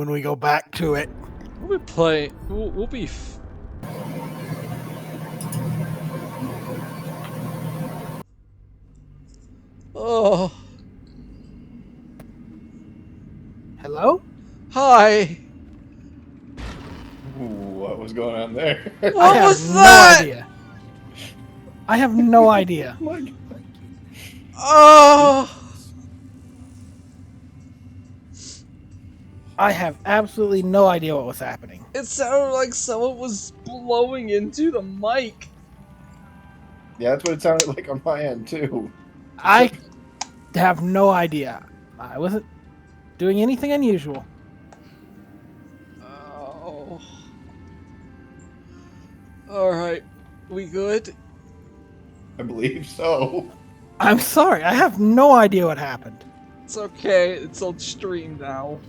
when we go back to it. We'll be playing. We'll be. Oh. Hello? Hi. Ooh, what was going on there? What I was have that? no idea. I have no idea. My God. Oh. I have absolutely no idea what was happening. It sounded like someone was blowing into the mic. Yeah, that's what it sounded like on my end too. I have no idea. I wasn't doing anything unusual. Oh. Alright. We good? I believe so. I'm sorry. I have no idea what happened. It's okay. It's on stream now.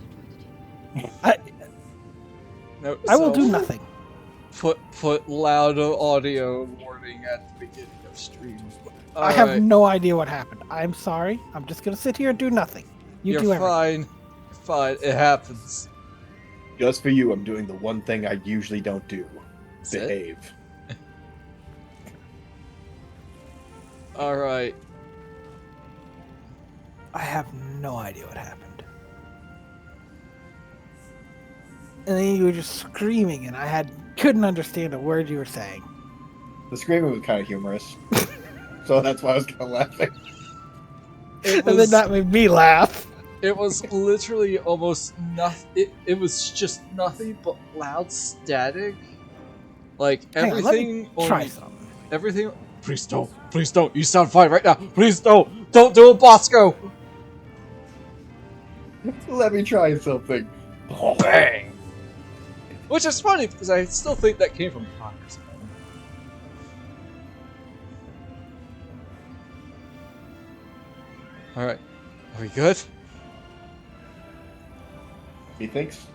I No, will do nothing. Put loud audio warning at the beginning of stream. I have no idea what happened. I'm sorry. I'm just gonna sit here and do nothing. You do You're everything. fine. You're fine. It happens. Just for you, I'm doing the one thing I usually don't do. Sit. Behave. Alright. I have no idea what happened. And then you were just screaming, and I couldn't understand a word you were saying. The screaming was kind of humorous. So that's why I was kind of laughing. It And then that made me laugh. It was literally almost nothing. It was just nothing but loud static. Like Hang on, everything. let me try something. Everything. Please don't. Please don't. You sound fine right now. Please don't. Don't do it, Bosco. Let me try something. Bang! Which is funny because I still think that came from Congress. All right. Are we good? He thinks.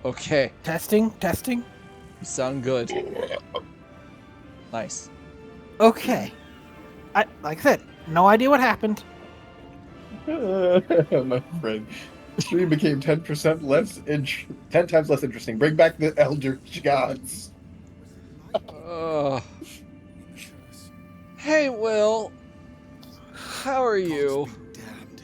Okay. Testing, testing. You sound good. Nice. Okay. Like I said, no idea what happened. My friend. The stream became 10% less 10 times less interesting. Bring back the elder gods. Hey, Will. How are you? Damned.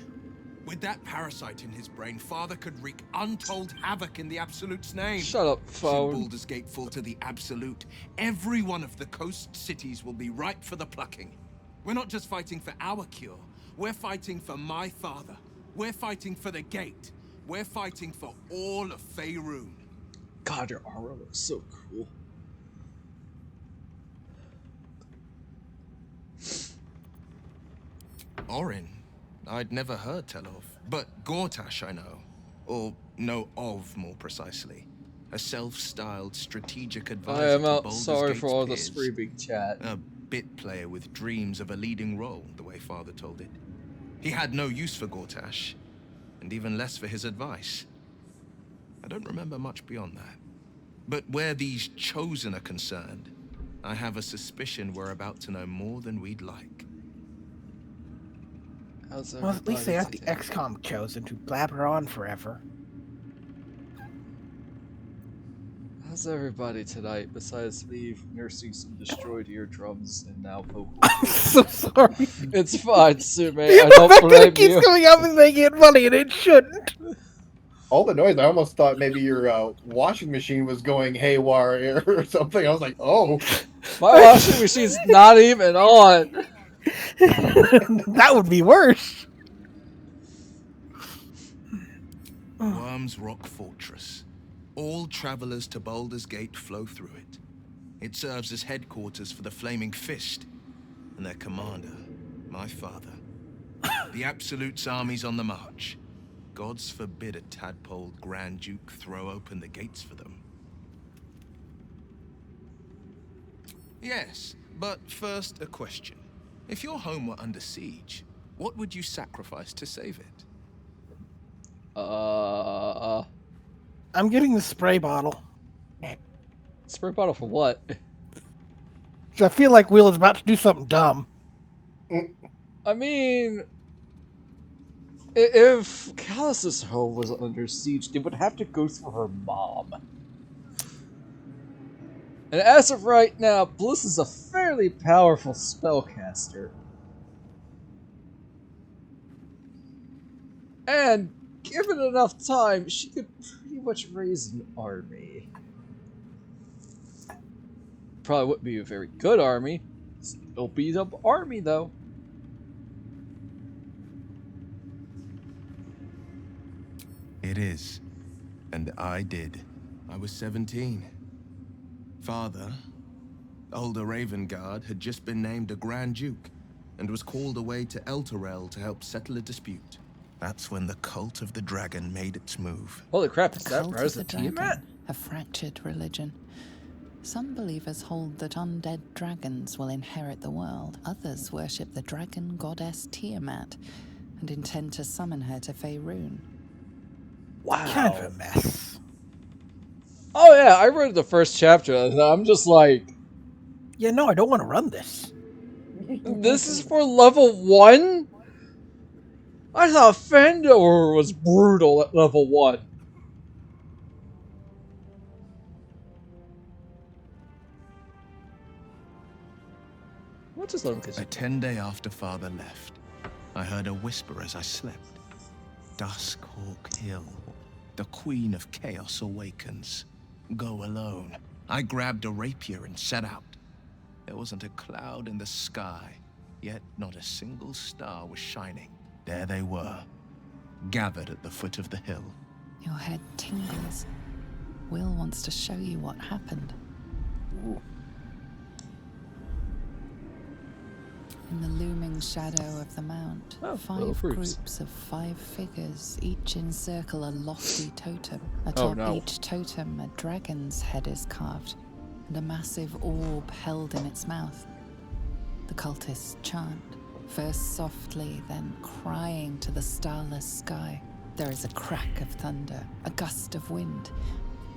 With that parasite in his brain, Father could wreak untold havoc in the Absolute's name. Shut up, Should phone. Baldur's Gate fall to the Absolute, every one of the coast cities will be ripe for the plucking. We're not just fighting for our cure. We're fighting for my father. We're fighting for the gate. We're fighting for all of Faerun. God, your armor looks so cool. Orin, I'd never heard tell of, but Gortash I know. Or know of, more precisely. A self-styled strategic advisor I am to out. Baldur's Sorry Gate's for all the peers. screaming chat. A bit player with dreams of a leading role, the way Father told it. He had no use for Gortash, and even less for his advice. I don't remember much beyond that. But where these chosen are concerned, I have a suspicion we're about to know more than we'd like. How's Well, at least they aren't the today? XCOM chosen to blabber on forever. How's everybody tonight, besides me nursing some destroyed eardrums and now vocal? I'm so sorry. It's fine, Sume. I The don't fact that blame it keeps you. coming up and making it funny, and it shouldn't. All the noise, I almost thought maybe your washing machine was going haywire or something. I was like, oh. My washing machine's not even on. That would be worse. Worm's Rock Fortress. All travelers to Baldur's Gate flow through it. It serves as headquarters for the Flaming Fist and their commander, my father. The Absolute's army's on the march. Gods forbid a tadpole Grand Duke throw open the gates for them. Yes, but first a question. If your home were under siege, what would you sacrifice to save it? I'm getting the spray bottle. Spray bottle for what? So I feel like Will is about to do something dumb. I mean, If Kallista's home was under siege, they would have to go through her mom. And as of right now, Bliss is a fairly powerful spellcaster. And given enough time, she could pretty much raise an army. Probably wouldn't be a very good army. Still beat up army though. It is. And I did. I was 17. Father, older Ravengard, had just been named a Grand Duke and was called away to Elturel to help settle a dispute. That's when the cult of the dragon made its move. Holy crap, is The that cult of Rise the of dragon, Tiamat? a fractured religion. Some believers hold that undead dragons will inherit the world. Others worship the dragon goddess Tiamat and intend to summon her to Faerun. Wow. Kind of a mess. Oh yeah, I read the first chapter and I'm just like, Yeah, no, I don't want to run this. this is for level 1? I thought Fandor was brutal at level 1. What just let him A continue? 10-day after Father left, I heard a whisper as I slept. Duskhawk Hill. The Queen of Chaos awakens. Go alone. I grabbed a rapier and set out. There wasn't a cloud in the sky, yet not a single star was shining. There they were, gathered at the foot of the hill. Your head tingles. Will wants to show you what happened. In the looming shadow of the mount, Oh, little 5 fruits. groups of 5 figures each encircle a lofty totem. Atop no. each totem, a dragon's head is carved, and a massive orb held in its mouth. The cultists chant, first softly, then crying to the starless sky. There is a crack of thunder, a gust of wind,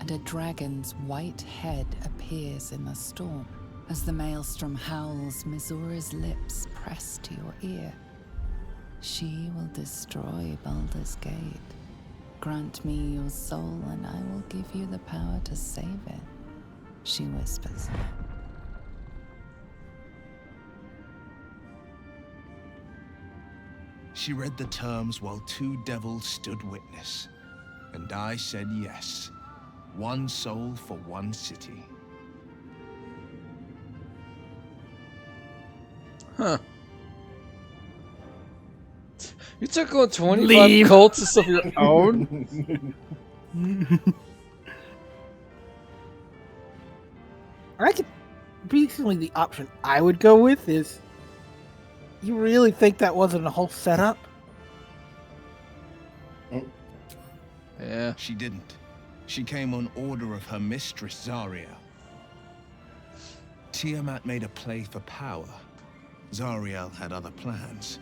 and a dragon's white head appears in the storm. As the maelstrom howls, Mizora's lips press to your ear. She will destroy Baldur's Gate. Grant me your soul, and I will give you the power to save it, she whispers. She read the terms while 2 devils stood witness, and I said yes. 1 soul for 1 city. Huh. You took on 25 Leave. cultists of your own? I could basically the option I would go with is, you really think that wasn't a whole setup? Yeah. She didn't. She came on order of her mistress, Zariel. Tiamat made a play for power. Zariel had other plans.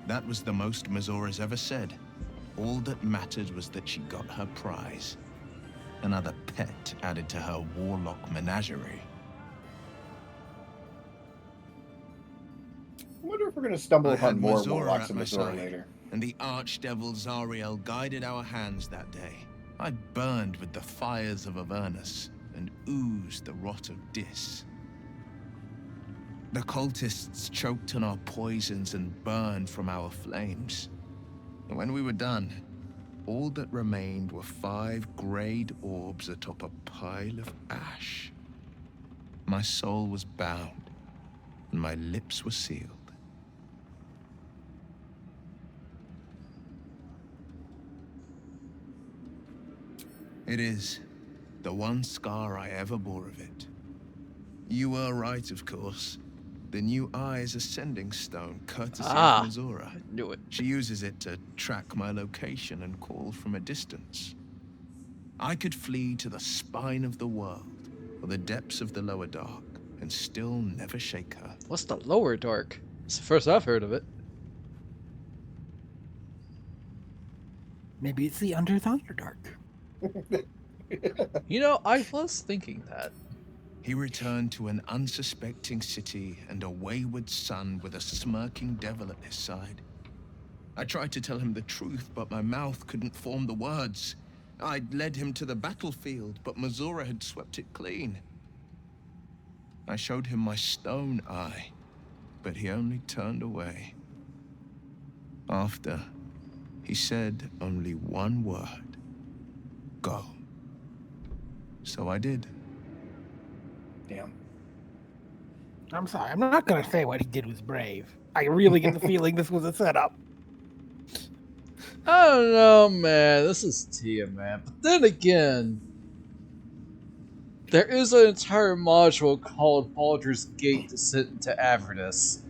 That was the most Mizora's ever said. All that mattered was that she got her prize. Another pet added to her warlock menagerie. I wonder if we're going to stumble I upon had more Mizora warlocks at in my Missouri side, later. and the archdevil Zariel guided our hands that day. I burned with the fires of Avernus and oozed the rot of Dis. The cultists choked on our poisons and burned from our flames. And when we were done, all that remained were 5 grayed orbs atop a pile of ash. My soul was bound, and my lips were sealed. It is the one scar I ever bore of it. You were right, of course. The new eye is a sending stone, courtesy of Mizora. I knew it. She uses it to track my location and call from a distance. I could flee to the spine of the world, or the depths of the lower dark, and still never shake her. What's the lower dark? It's the first I've heard of it. Maybe it's the Under the Underdark. You know, I was thinking that. He returned to an unsuspecting city and a wayward son with a smirking devil at his side. I tried to tell him the truth, but my mouth couldn't form the words. I'd led him to the battlefield, but Mazora had swept it clean. I showed him my stone eye, but he only turned away. After, he said only one word. Go. So I did. Damn. I'm sorry, I'm not gonna say what he did was brave. I really get the feeling this was a setup. I don't know, man. This is Tia, man. But then again, there is an entire module called Baldur's Gate Descent into Avernus.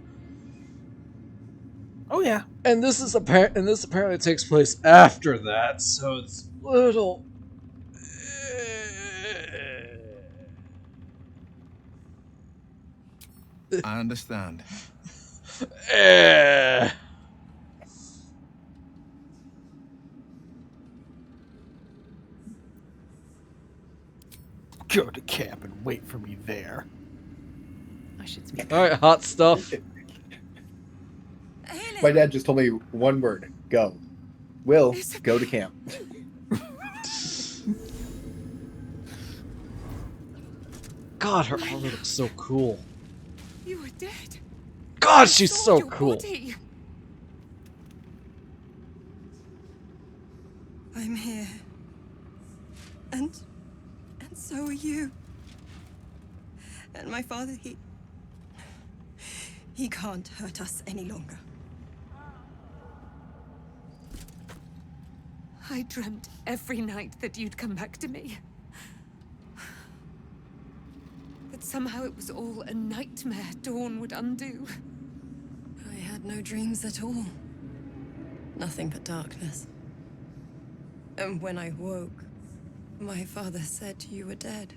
Oh yeah. And this apparently takes place after that, so it's a little. I understand. Go to camp and wait for me there. I should speak. Alright, hot stuff. My dad just told me one word. Go. Will, go to camp. God, her armor looks so cool. You were dead. God, she's Saw so your cool. body. I'm here. And so are you. And my father, he can't hurt us any longer. I dreamt every night that you'd come back to me. That somehow it was all a nightmare Dawn would undo. I had no dreams at all. Nothing but darkness. And when I woke, my father said you were dead.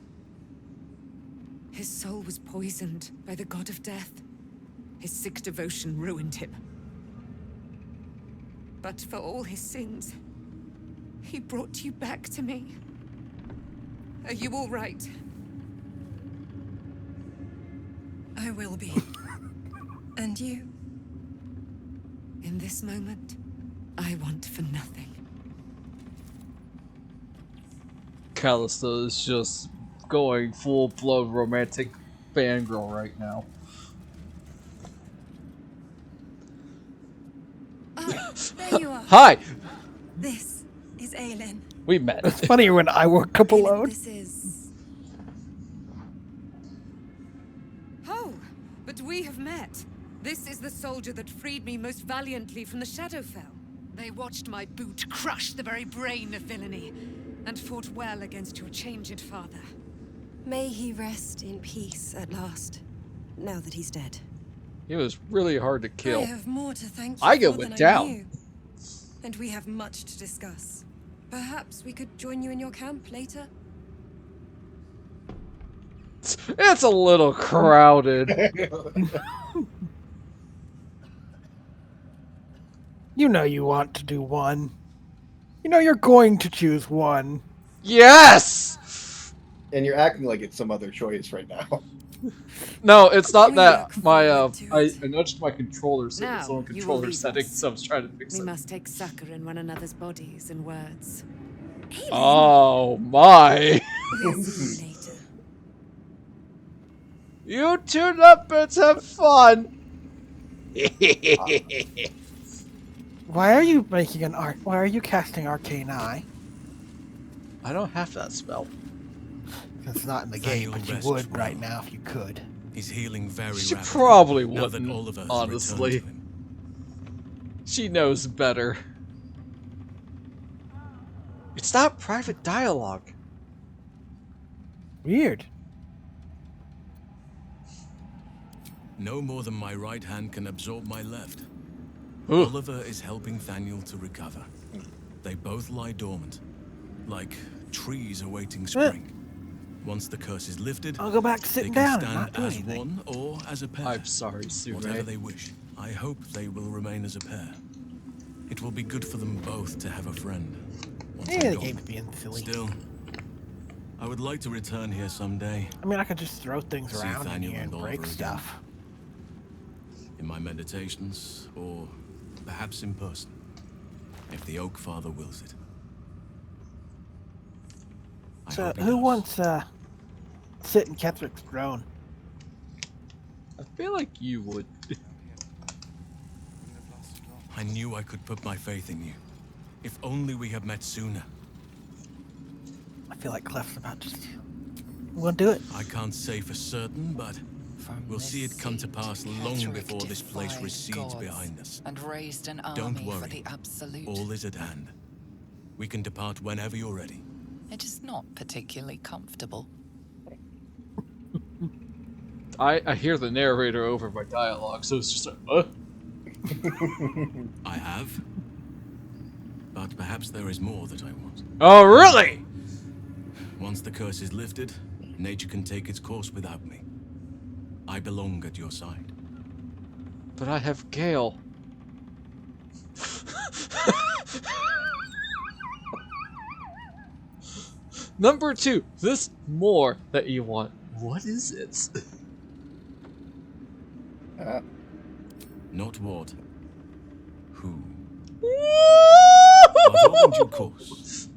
His soul was poisoned by the god of death. His sick devotion ruined him. But for all his sins, he brought you back to me. Are you all right? I will be. And you? In this moment, I want for nothing. Kallista is just going full-blown romantic fangirl right now. There you are. Hi! This is Aelin. We met. It's funnier when I woke up Aelin, alone. this is... Oh, but we have met. This is the soldier that freed me most valiantly from the Shadowfell. They watched my boot crush the very brain of villainy, and fought well against your changed father. May he rest in peace at last, now that he's dead. He was really hard to I kill. have more to thank you Aiga for went than I down. knew. And we have much to discuss. Perhaps we could join you in your camp later? It's a little crowded. You know you want to do one. You know you're going to choose one. Yes! And you're acting like it's some other choice right now. No, it's not We that. look My forward to I it. nudged my controller so Now, it's on you will controller leave settings, us. so I was trying to fix We it. must take succor in one another's bodies and words. Oh my! We'll see you later. You two Leopards have fun! Why are you making an art? Why are you casting Arcane Eye? I don't have that spell. It's not in the Thank game, you, but you rest would well. right now if you could. He's healing very She rapidly. probably now that wouldn't, Oliver has honestly. returned to him. She knows better. It's not private dialogue. Weird. No more than my right hand can absorb my left. Ooh. Oliver is helping Thaniel to recover. They both lie dormant, like trees awaiting spring. Once the curse is lifted, I'll go back they sitting can down and not stand do as anything. one or as a pair. I'm sorry, Sume. Whatever they wish. I hope they will remain as a pair. It will be good for them both to have a friend. Once Yeah, I'm the gone. game's being silly. Still, I would like to return here someday. I mean, I could just throw things See around in Thaniel here and and break Oliver stuff. In my meditations, or perhaps in person. if the Oak Father wills it. I So, hope he who does. wants sit in Kethric's throne? I feel like you would. I knew I could put my faith in you. If only we had met sooner. I feel like Kleft's about to. We're gonna do it. I can't say for certain, but From we'll see this it come to seat, pass long Ketheric before this place defied recedes gods behind us. and raised an Don't army for worry. the absolute. All is at hand. We can depart whenever you're ready. It is not particularly comfortable. I hear the narrator over my dialogue, so it's just like, I have. But perhaps there is more that I want. Oh, really? Once the curse is lifted, nature can take its course without me. I belong at your side. But I have Gale. Number 2, this more that you want. What is it? Not what. Who. Woo! But all in due course.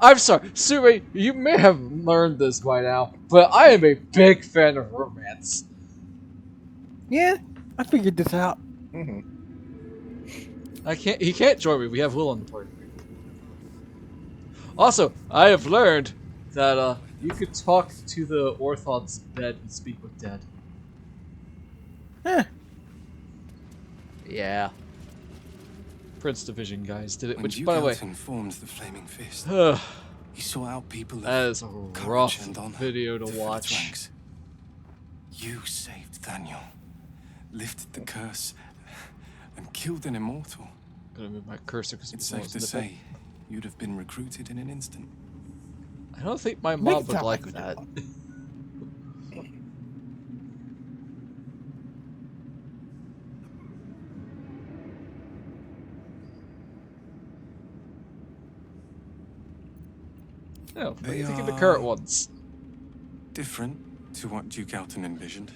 I'm sorry, Sume, you may have learned this by now, but I am a big fan of romance. Yeah, I figured this out. Mhm. He can't join me, we have Will on the party. Also, I have learned that you could talk to the Orthon's bed and speak with dead. Eh, Yeah. Prince Division guys did it, When which, Duke by the way, Elton formed the Flaming Fist, that he sought out people of is a courage rough and honor video to fill its watch. ranks. You saved Daniel, lifted the curse, and killed an immortal. Gonna move my cursor because It's safe to say you'd have been recruited in an instant. I don't think my make mom it would sound like like that. No, what do you think of the current ones? Different to what Duke Elton envisioned.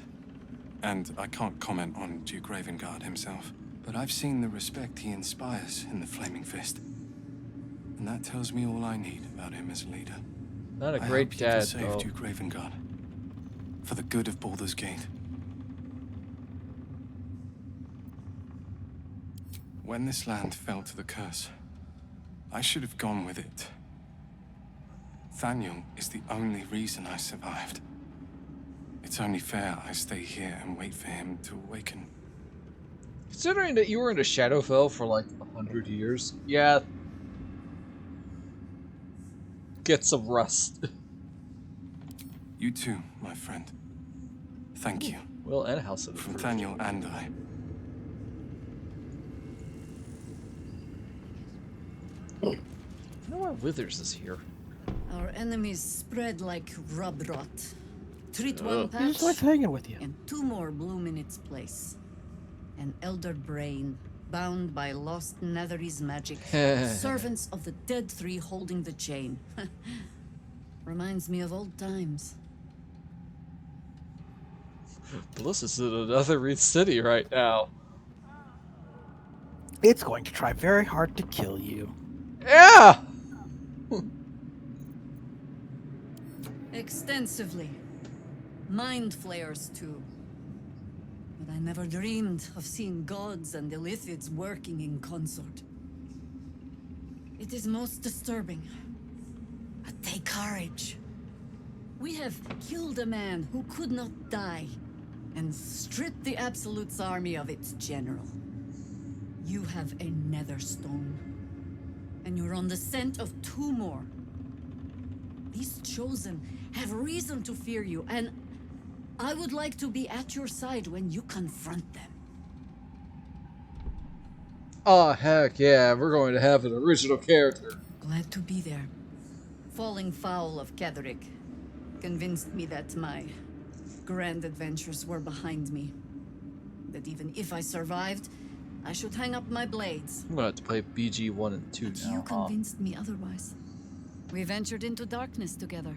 And I can't comment on Duke Ravengard himself, but I've seen the respect he inspires in the Flaming Fist. And that tells me all I need about him as a leader. Not a I great hope you can dad, save though. Duke Ravengard. For the good of Baldur's Gate. When this land fell to the curse, I should have gone with it. Thaniel is the only reason I survived. It's only fair I stay here and wait for him to awaken. Considering that you were in a Shadowfell for like 100 years, yeah. Get some rest. You too, my friend. Thank you. Will and House of the From First. Thaniel and I. I know why Withers is here. Our enemies spread like rub rot. Treat one Ugh. he patch, just likes hanging with you. and 2 more bloom in its place. An elder brain, bound by lost Netherese magic. Servants of the dead 3 holding the chain. Reminds me of old times. Melissa's in another Reed City right now. It's going to try very hard to kill you. Yeah! Extensively. Mind flayers too. But I never dreamed of seeing gods and illithids working in consort. It is most disturbing. But take courage. We have killed a man who could not die, and stripped the Absolute's army of its general. You have a Netherstone, and you're on the scent of 2 more. These Chosen have reason to fear you, and I would like to be at your side when you confront them. Oh, heck yeah, we're going to have an original character. Glad to be there. Falling foul of Ketheric convinced me that my grand adventures were behind me. That even if I survived, I should hang up my blades. I'm going to have to play BG 1 and 2 But now. you convinced me otherwise. We ventured into darkness together.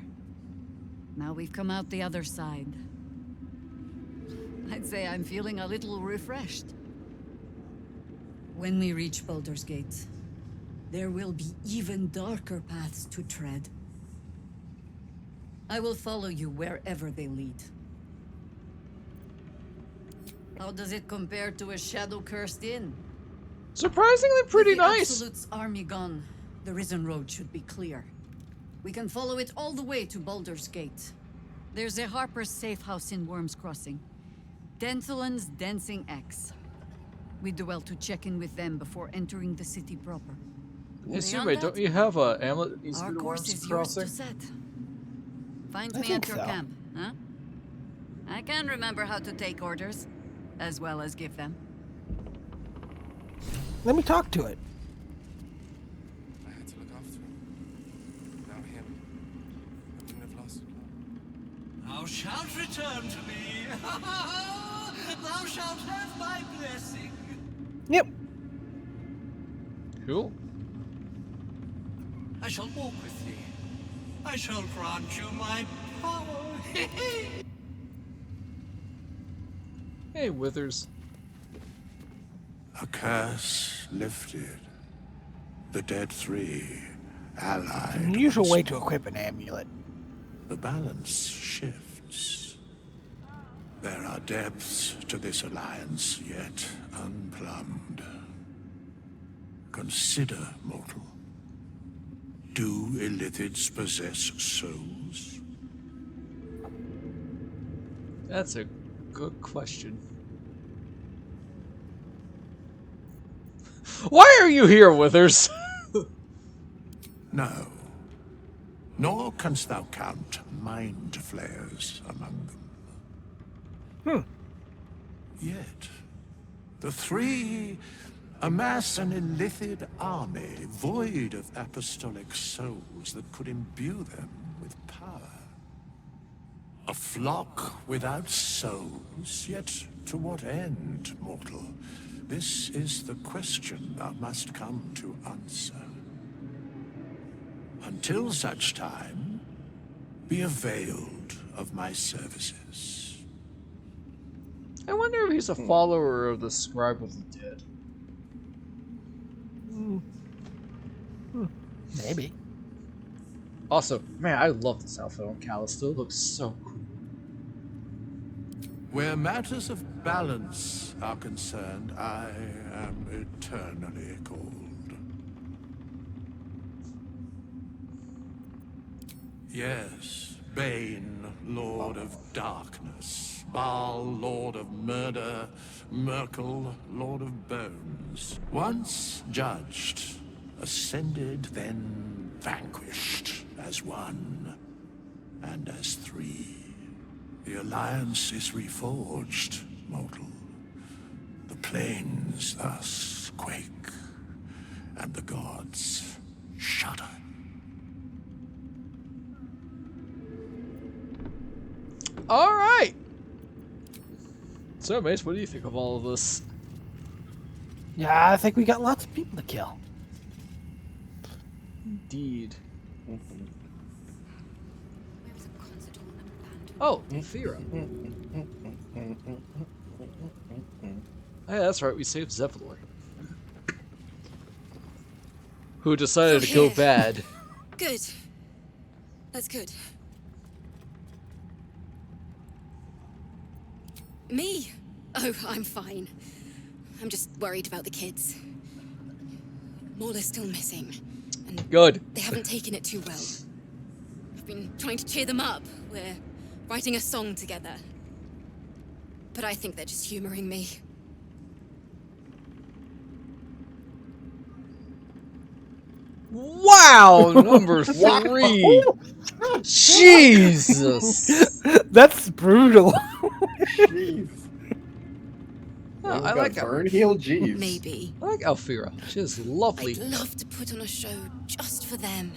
Now we've come out the other side. I'd say I'm feeling a little refreshed. When we reach Baldur's Gate, there will be even darker paths to tread. I will follow you wherever they lead. How does it compare to a shadow-cursed inn? Surprisingly pretty With the nice. Absolute's army gone, the Risen Road should be clear. We can follow it all the way to Baldur's Gate. There's a Harper's safe house in Worm's Crossing. Denthelin's Dancing X. We do well to check in with them before entering the city proper. Hey, Sume, Beyond don't that, you have a amulet that needs to our be to course Worm's is yours to Crossing? set. Find I me think at your so. camp, huh? I can remember how to take orders, as well as give them. Let me talk to it. I had to look after him. Without him, I wouldn't have lasted long. Thou shalt return to me. Thou shalt have my blessing. Yep. Cool. I shall walk with thee. I shall grant you my power. Hey, Withers. A curse lifted. The dead three allied. Unusual way to equip an amulet. The balance shifts. There are depths to this alliance yet unplumbed. Consider, mortal. Do illithids possess souls? That's a good question. Why are you here, Withers? No. Nor canst thou count mind flayers among them. Yet, the three amass an illithid army void of apostolic souls that could imbue them with power. A flock without souls, yet to what end, mortal? This is the question thou must come to answer. Until such time, be availed of my services. I wonder if he's a follower of the Scribe of the Dead. Maybe. Also, man, I love this outfit on Kallista. It looks so cool. Where matters of balance are concerned, I am eternally cold. Yes, Bane, Lord of Darkness, Baal, Lord of Murder, Merkel, Lord of Bones. Once judged, ascended, then vanquished as one, and as three. The alliance is reforged, mortal. The plains thus quake, and the gods shudder. Alright! So, Mace, what do you think of all of this? Yeah, I think we got lots of people to kill. Indeed. Oh, Fira. Hey, that's right, we saved Zevlor. Who decided to go bad. Good. That's good. Me? Oh, I'm fine. I'm just worried about the kids. Maula's still missing. And Good. they haven't taken it too well. I've been trying to cheer them up. We're writing a song together. But I think they're just humoring me. Wow, number 3. Jesus. That's brutal. Jeez. Oh, I I like burn heel. Jeez. Maybe. I like Alfira. She is lovely. I'd love to put on a show just for them.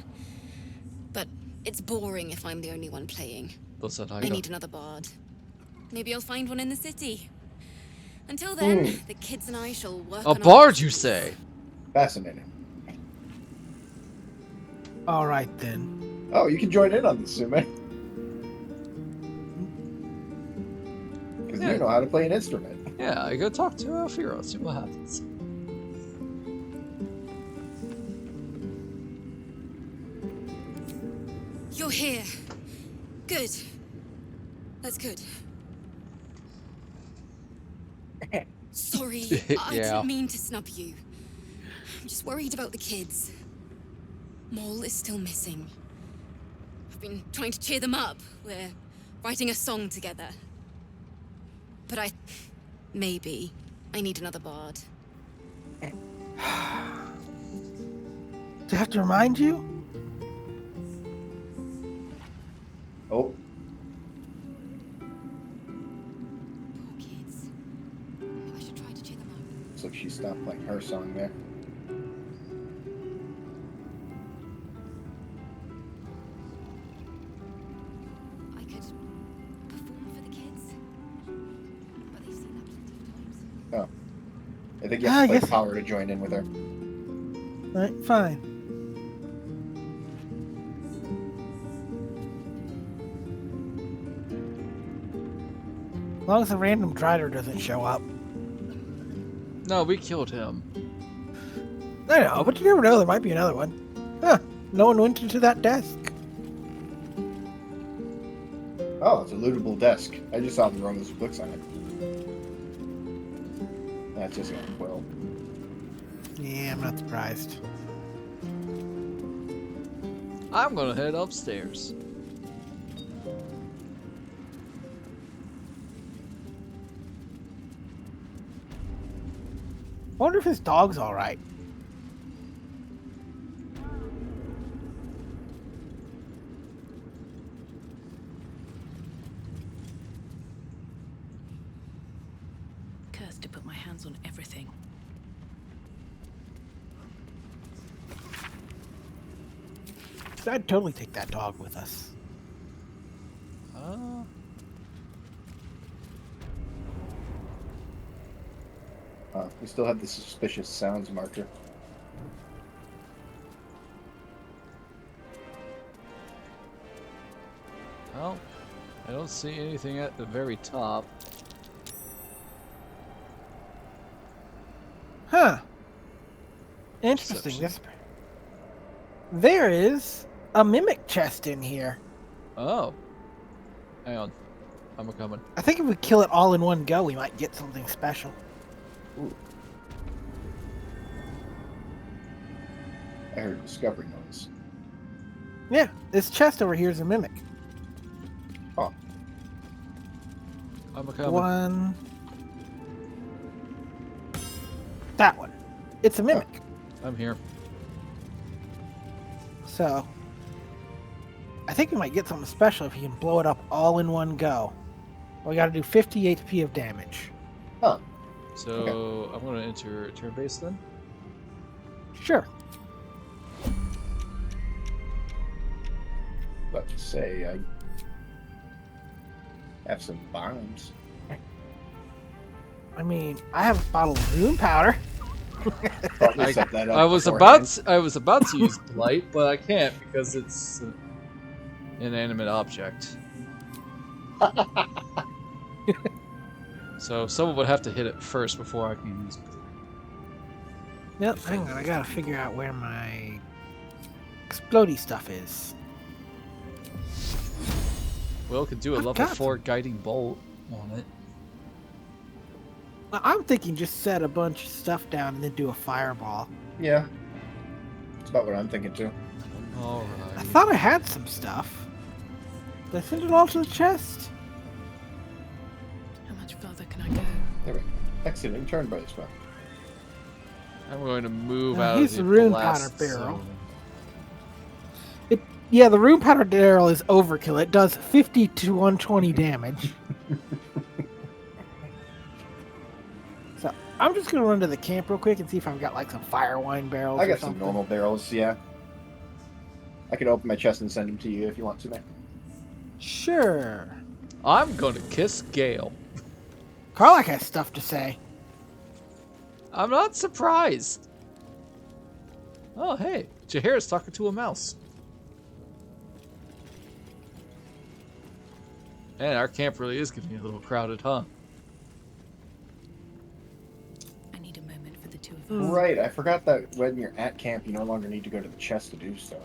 But it's boring if I'm the only one playing. Listen, I Aiga. need another bard. Maybe I'll find one in the city. Until then, the kids and I shall work A on our bard, you passions. say? Fascinating. All right then. Oh, you can join in on this, Sume. Because Yeah. you know how to play an instrument. Yeah, I go talk to Alfira, see what happens. You're here. Good. That's good. Sorry, I Yeah. didn't mean to snub you. I'm just worried about the kids. Mole is still missing. I've been trying to cheer them up. We're writing a song together. But maybe I need another bard. Do I have to remind you? Oh. Poor kids. I should try to cheer them up. Looks like she stopped playing her song there. I could perform for the kids. But they've seen that plenty of times. Oh. I think you have to play Power to join in with her. Right, fine. As long as the random Drider doesn't show up. No, we killed him. I know, but you never know. There might be another one. Huh. No one went into that desk. Oh, it's a lootable desk. I just saw the Roma's books on it. That's just going well. Yeah, I'm not surprised. I'm gonna head upstairs. I wonder if his dog's alright. Cursed to put my hands on everything. I'd totally take that dog with us. We still have the suspicious sounds marker. Well, I don't see anything at the very top. Huh. Interesting. There is a mimic chest in here. Oh. Hang on. I'm coming. I think if we kill it all in one go, we might get something special. Ooh. I heard a discovery noise. Yeah, this chest over here is a mimic. Oh. I'm coming. One. That one. It's a mimic. Oh. I'm here. So, I think we might get something special if you can blow it up all in one go. We gotta do 50 HP of damage. Oh. So, okay. I'm gonna enter turn base then? Sure. About to say, I have some bombs. I mean, I have a bottle of rune powder. I was about to use blight, but I can't because it's an inanimate object. So someone would have to hit it first before I can use it. Yep, hang on, I gotta figure out where my explodey stuff is. Will could do a level 4 guiding bolt on it. I'm thinking just set a bunch of stuff down and then do a fireball. Yeah. That's about what I'm thinking too. Alright. I thought I had some stuff. Did I send it all to the chest? How much further can I go? There we go. Exiting turn by this one. I'm going to move now, out here's of the the rune blast powder barrel. zone. Yeah, the rune powder barrel is overkill. It does 50 to 120 damage. So I'm just gonna run to the camp real quick and see if I've got like some fire wine barrels. I got some normal barrels, yeah. I can open my chest and send them to you if you want to, man. Sure. I'm gonna kiss Gale. Karlach has stuff to say. I'm not surprised. Oh, hey, Jaheira's talking to a mouse. Man, our camp really is getting a little crowded, huh? I need a moment for the two of us. Right, I forgot that when you're at camp, you no longer need to go to the chest to do so.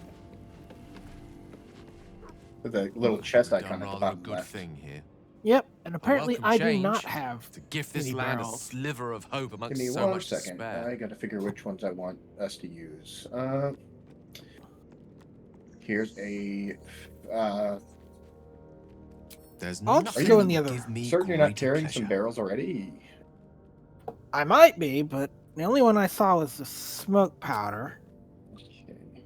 With a little chest Done icon at the rather a bottom good left. thing here. Yep, and apparently welcome I do change not have to give this any land a barrels. sliver of hope Give amongst me so one much second. despair. I gotta figure which ones I want us to use. Here's a. There's I'll nothing just go in that the would other. give me Certain you're not greater carrying pleasure. some barrels already? I might be, but the only one I saw was the smoke powder. Okay.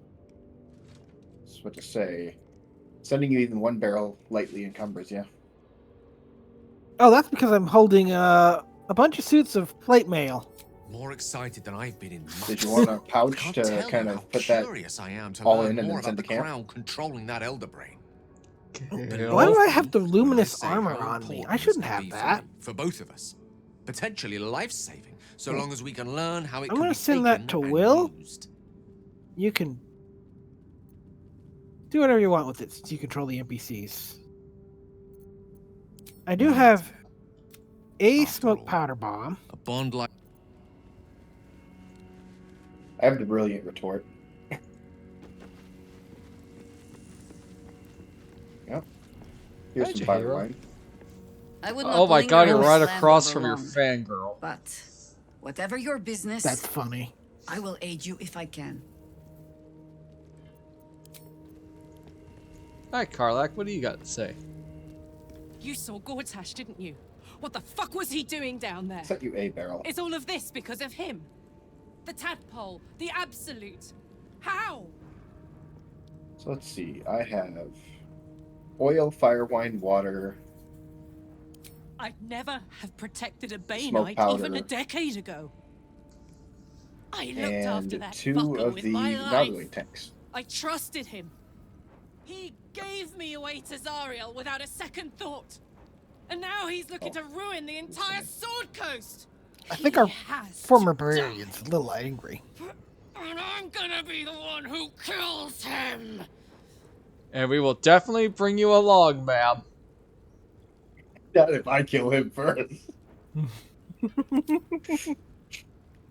That's what to say. Sending you even one barrel lightly encumbers, yeah. Oh, that's because I'm holding a bunch of suits of plate mail. More excited than I've been in months. Did you want a pouch Can't to tell kind you of how put that curious I am to all learn in and more then send about to the camp? crown controlling that elder brain. Why do I have the When luminous say armor how on me? important I shouldn't this can have be that. for both of us. Potentially life-saving, so long as we can learn how it I'm can gonna be send taken that to and Will. used. You can do whatever you want with it since you control the NPCs. I do have a smoke powder bomb. A bond like I have the brilliant retort. Yep. Here's Thank some you, fire hero. wine. I would Oh not my linger god, you're on right this across land from your over long. fangirl. But whatever your business, That's funny. I will aid you if I can. Hi, Karlak, what do you got to say? You saw Gortash, didn't you? What the fuck was he doing down there? Set you a barrel. Is all of this because of him? The tadpole, the absolute. How? So let's see. I have oil, fire wine, water. I'd never have protected a Smoke Bainite powder. even a decade ago. I looked And after that two fucker of with the my Nautilus life. tanks. I trusted him. He gave me away to Zariel without a second thought. And now he's looking to ruin the entire Sword Coast. I think our former Bavarian's a little angry. And I'm gonna be the one who kills him. And we will definitely bring you along, ma'am. Not if I kill him first.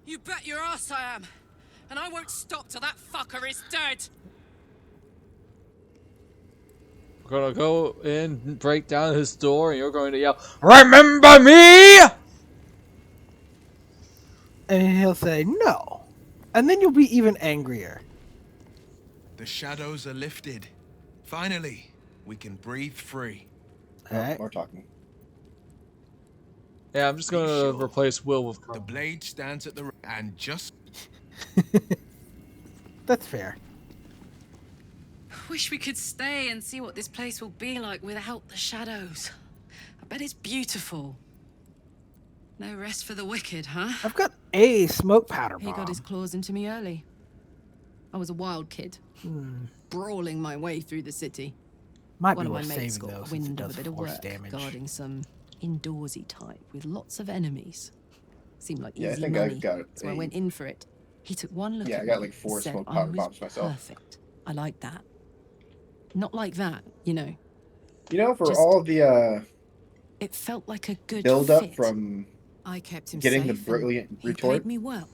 You bet your ass I am. And I won't stop till that fucker is dead. We're gonna go in, break down his door, and you're going to yell, "Remember me!" And he'll say no. And then you'll be even angrier. The shadows are lifted. Finally, we can breathe free. Alright. More talking. Yeah, I'm just gonna replace Will with The Carl. blade stands at the and just That's fair. Wish we could stay and see what this place will be like without the shadows. I bet it's beautiful. No rest for the wicked, huh? I've got a smoke powder He bomb. got his claws into me early. I was a wild kid, brawling my way through the city. Might One be of my worth mates saving, got though, since it wind of does a bit of force work damage. guarding some indoorsy type with lots of enemies. Seemed like Yeah, I easy think money, I've got so I went in for it. He took one look Yeah, at I me got like 4 and said smoke I powder was bombs myself. perfect. I like that. Not like that, you know. You know, for Just- all the It felt like a good build up fit. from I kept him getting the safe and brilliant he retort, paid me well.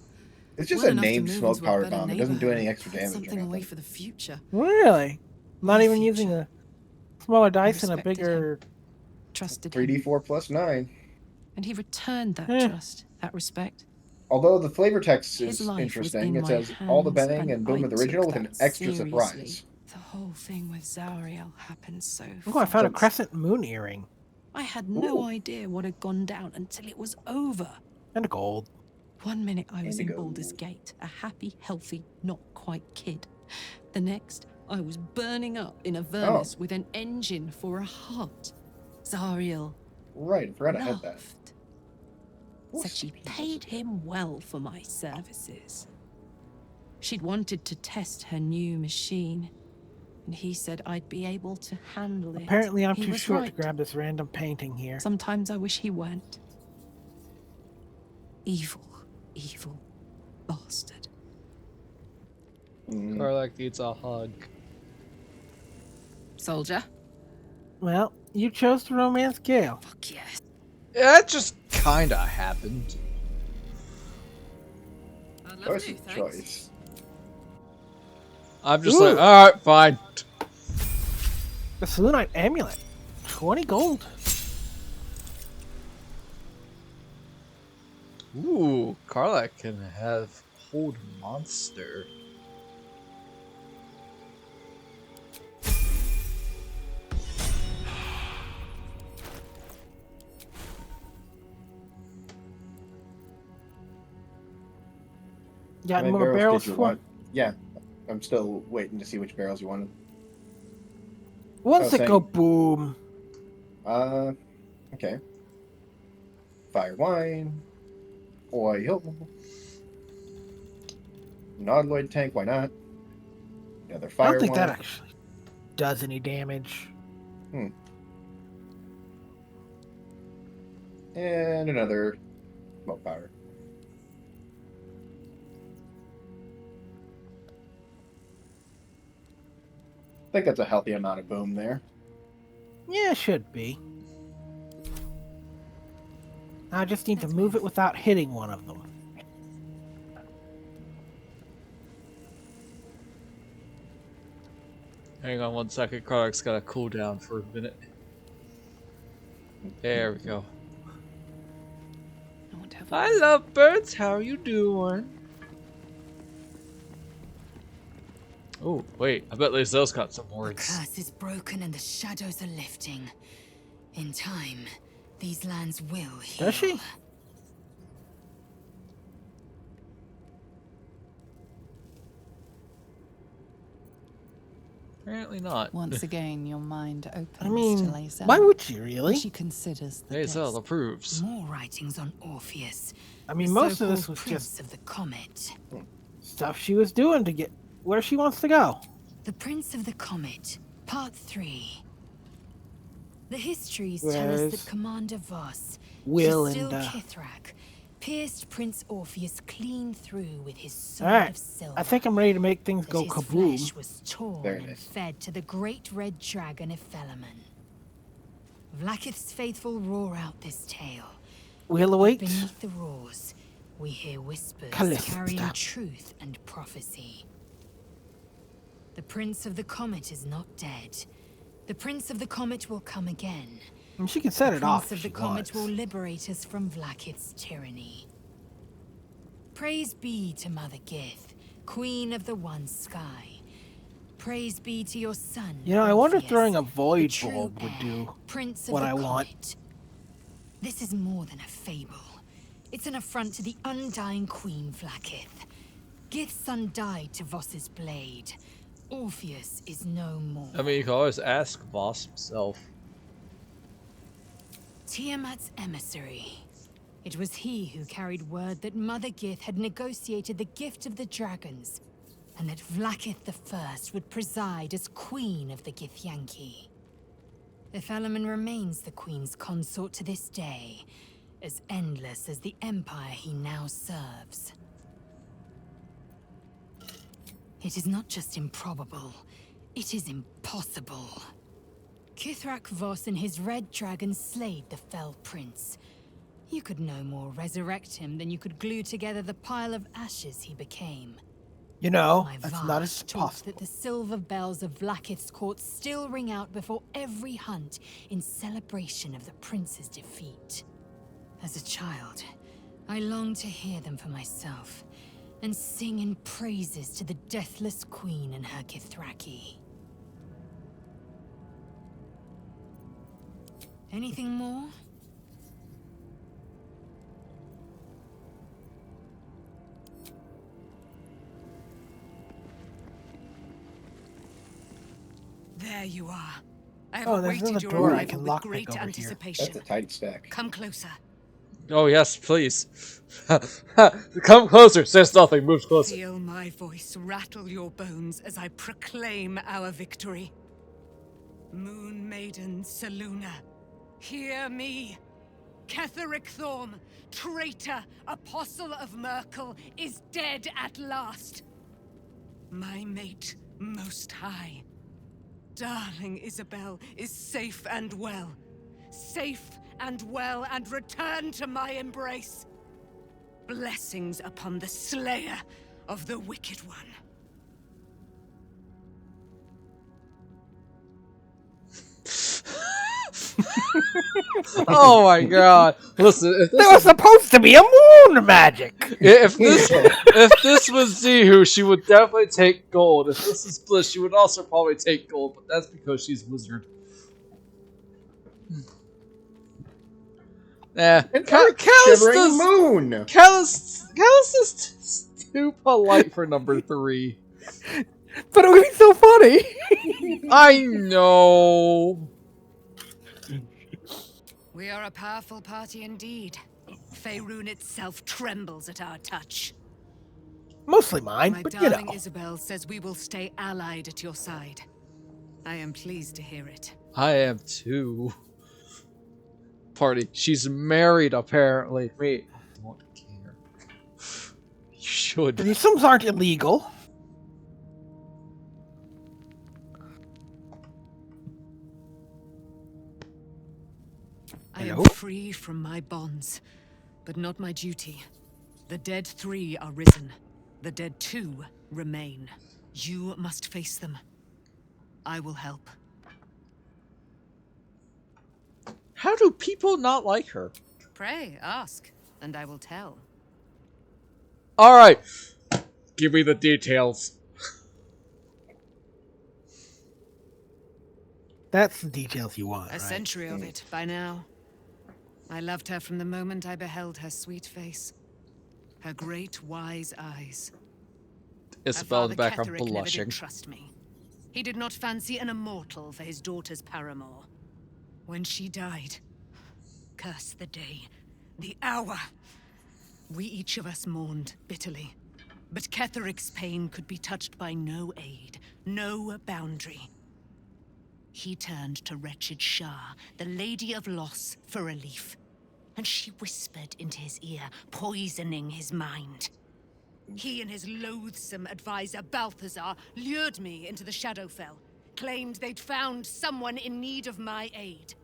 it's just Well a enough to named move smoke into a powder better bomb. It doesn't do any neighborhood. extra Put damage or something away anything. for the future. Really? Not My even using a smaller dice and a respected bigger... Trusted him. 3d4 plus 9. And he returned that trust, that respect. Although the flavor text His is life was interesting, in it my says all the hands, bang and boom I of the original took with an that extra seriously. surprise. The whole thing with Zariel happened so Oh, I found a fast. crescent moon earring. I had no idea what had gone down until it was over. And a gold. 1 minute I was in Indigo. Baldur's Gate, a happy, healthy, not quite kid. The next, I was burning up in a furnace with an engine for a heart. Zariel Right, I forgot I had that. laughed. Said she paid him well for my services. She'd wanted to test her new machine, and he said I'd be able to handle it. Apparently I'm He too was short right. to grab this random painting here. Sometimes I wish he weren't. Evil, evil bastard. Karlak needs a hug. Soldier? Well, you chose to romance Gale. Fuck yes. Yeah, it just kinda happened. I'd love Choice to, is thanks. choice. I'm just Ooh. like, alright, fine. The Selûnite amulet. 20 gold. Ooh, Karlak can have hold monster. Got How many more barrels did you for? want? Yeah, I'm still waiting to see which barrels you wanted. Ones that saying- go boom. Okay. Fire wine, oil, Nautiloid tank. Why not? Another I fire don't think wine. that actually does any damage. And another smoke powder. I think that's a healthy amount of boom there. Yeah, it should be. I just need to move it without hitting one of them. Hang on 1 second, Karlak's got to cool down for a minute. There we go. I love birds. How are you doing? Oh, wait. I bet Lae'zel's got some The words. curse is broken and the shadows are lifting. In time, these lands will heal. Does she? Apparently not. Once again, your mind opens I mean, to Lae'zel. why would she really? She considers the Lae'zel guest. approves. More writings on Orpheus. I mean, the most of this so-called was Prince just of the Comet. stuff she was doing to get where she wants to go. The Prince of the Comet, Part 3. The histories tell us Where's that Commander Voss, Will still and, Kithrak, pierced Prince Orpheus clean through with his sword Alright, of silver. I think I'm ready to make things That go his kaboom. flesh was torn Very and nice. fed to the great red dragon Ephelaman. Vlaakith's faithful roar out this tale. We'll But await. beneath the roars, we hear whispers Kallista. carrying truth and prophecy. The Prince of the Comet is not dead. The Prince of the Comet will come again. And she can set The it off. Prince of if the she Comet wants. will liberate us from Vlaakith's tyranny. Praise be to Mother Gith, Queen of the One Sky. Praise be to your son. You know, I wonder if Orpheus, throwing a the void true bulb would heir, do Prince of what the I want. Comet. This is more than a fable. It's an affront to the undying Queen Vlaakith. Gith's son died to Voss's blade. Orpheus is no more. I mean, you can always ask Voss himself. Tiamat's emissary. It was he who carried word that Mother Gith had negotiated the gift of the dragons, and that Vlaakith I would preside as Queen of the Githyanki. Ephelaman remains the Queen's consort to this day, as endless as the empire he now serves. It is not just improbable, it is impossible. Kithrak Voss and his red dragon slayed the fell prince. You could no more resurrect him than you could glue together the pile of ashes he became. You know, My that's Vash not as taught possible. that the silver bells of Vlaakith's court still ring out before every hunt in celebration of the prince's defeat. As a child, I longed to hear them for myself, and sing in praises to the deathless queen and her Kithraki. Anything more? There you are. I have Oh, there's awaited another your door I arrival can with lockpick great over here. anticipation. That's a tight stack. Come closer. Oh yes, please. Come closer. Says nothing. Moves closer. Feel my voice rattle your bones as I proclaim our victory. Moon Maiden Selûne, hear me. Ketheric Thorm, traitor, apostle of Merkel, is dead at last. My mate, Most High. Darling Isabel is safe and well. Safe and well, and return to my embrace. Blessings upon the slayer of the Wicked One. Oh my god! Listen, if There was supposed to be a moon magic. if this was Zihu, she would definitely take gold. If this is Bliss, she would also probably take gold, but that's because she's wizard. Shivering moon. Callista's too polite for number 3. But it would be so funny. I know. We are a powerful party indeed. Faerun itself trembles at our touch. Mostly mine, My but you darling know. Isabel says we will stay allied at your side. I am pleased to hear it. I am too. Party. She's married, apparently. Wait. I don't care. You should. The assumes aren't illegal. I am free from my bonds, but not my duty. The dead 3 are risen. The dead 2 remain. You must face them. I will help. How do people not like her? Pray, ask, and I will tell. Alright. Give me the details. That's the details you want, A century of it by now. I loved her from the moment I beheld her sweet face. Her great, wise eyes. Isabel in the background Ketherick never blushing. did trust me. He did not fancy an immortal for his daughter's paramour. When she died, curse the day, the hour. We each of us mourned bitterly. But Ketherick's pain could be touched by no aid, no boundary. He turned to wretched Shah, the Lady of Loss, for relief. And she whispered into his ear, poisoning his mind. He and his loathsome advisor, Balthazar, lured me into the Shadowfell, claimed they'd found someone in need of my aid.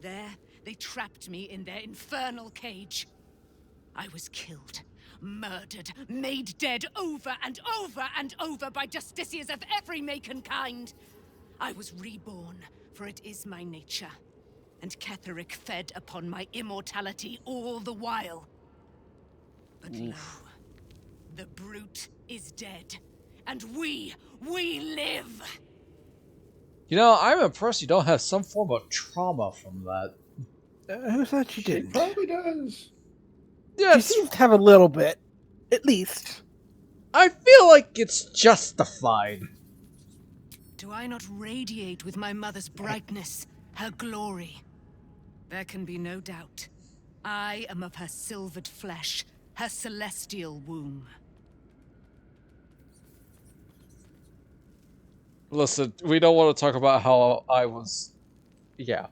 There, they trapped me in their infernal cage. I was killed, murdered, made dead over and over and over by justiciars of every make and kind. I was reborn, for it is my nature. And Ketherick fed upon my immortality all the while. But lo, the brute is dead, and we live! You know, I'm impressed you don't have some form of trauma from that. Who said she didn't? Probably does. Yes. She seems to have a little bit, at least. I feel like it's justified. Do I not radiate with my mother's brightness, her glory? There can be no doubt. I am of her silvered flesh, her celestial womb. Listen, we don't want to talk about how I was... Yeah.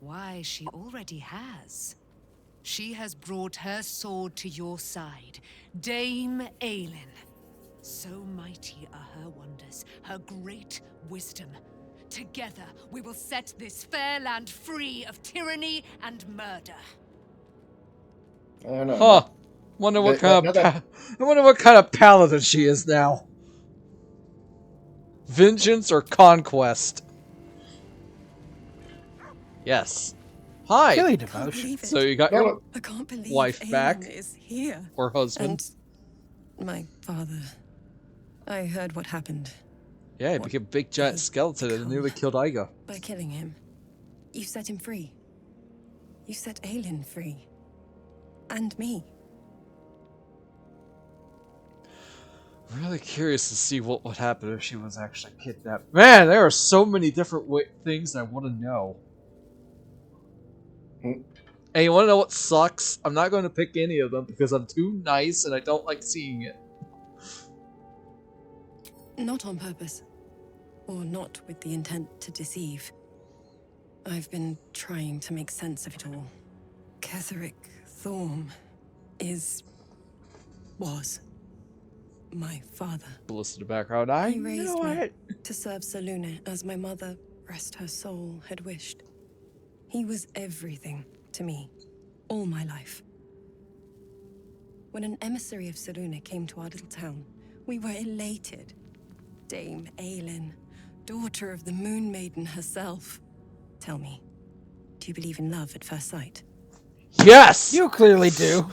Why, she already has. She has brought her sword to your side, Dame Aelin. So mighty are her wonders, her great wisdom. Together, we will set this fair land free of tyranny and murder. I don't know. Huh. Wonder what I wonder what kind of paladin she is now. Vengeance or conquest? Yes. Hi. Silly devotion. So you got your I can't believe wife Aelin back? is here. Or husband? And my father. I heard what happened. Yeah, he became a big giant skeleton and nearly killed Aiga. By killing him, you set him free. You set Aelin free. And me. I'm really curious to see what would happen if she was actually kidnapped. Man, there are so many different things I want to know. And you want to know what sucks? I'm not going to pick any of them because I'm too nice and I don't like seeing it. Not on purpose. Or not with the intent to deceive. I've been trying to make sense of it all. Ketherick Thorm was my father. Listen to the background. I He raised know me it. to serve Selûne as my mother, rest her soul, had wished. He was everything to me, all my life. When an emissary of Selûne came to our little town, we were elated. Dame Aelin, daughter of the Moon Maiden herself. Tell me, you believe in love at first sight? Yes! You clearly do.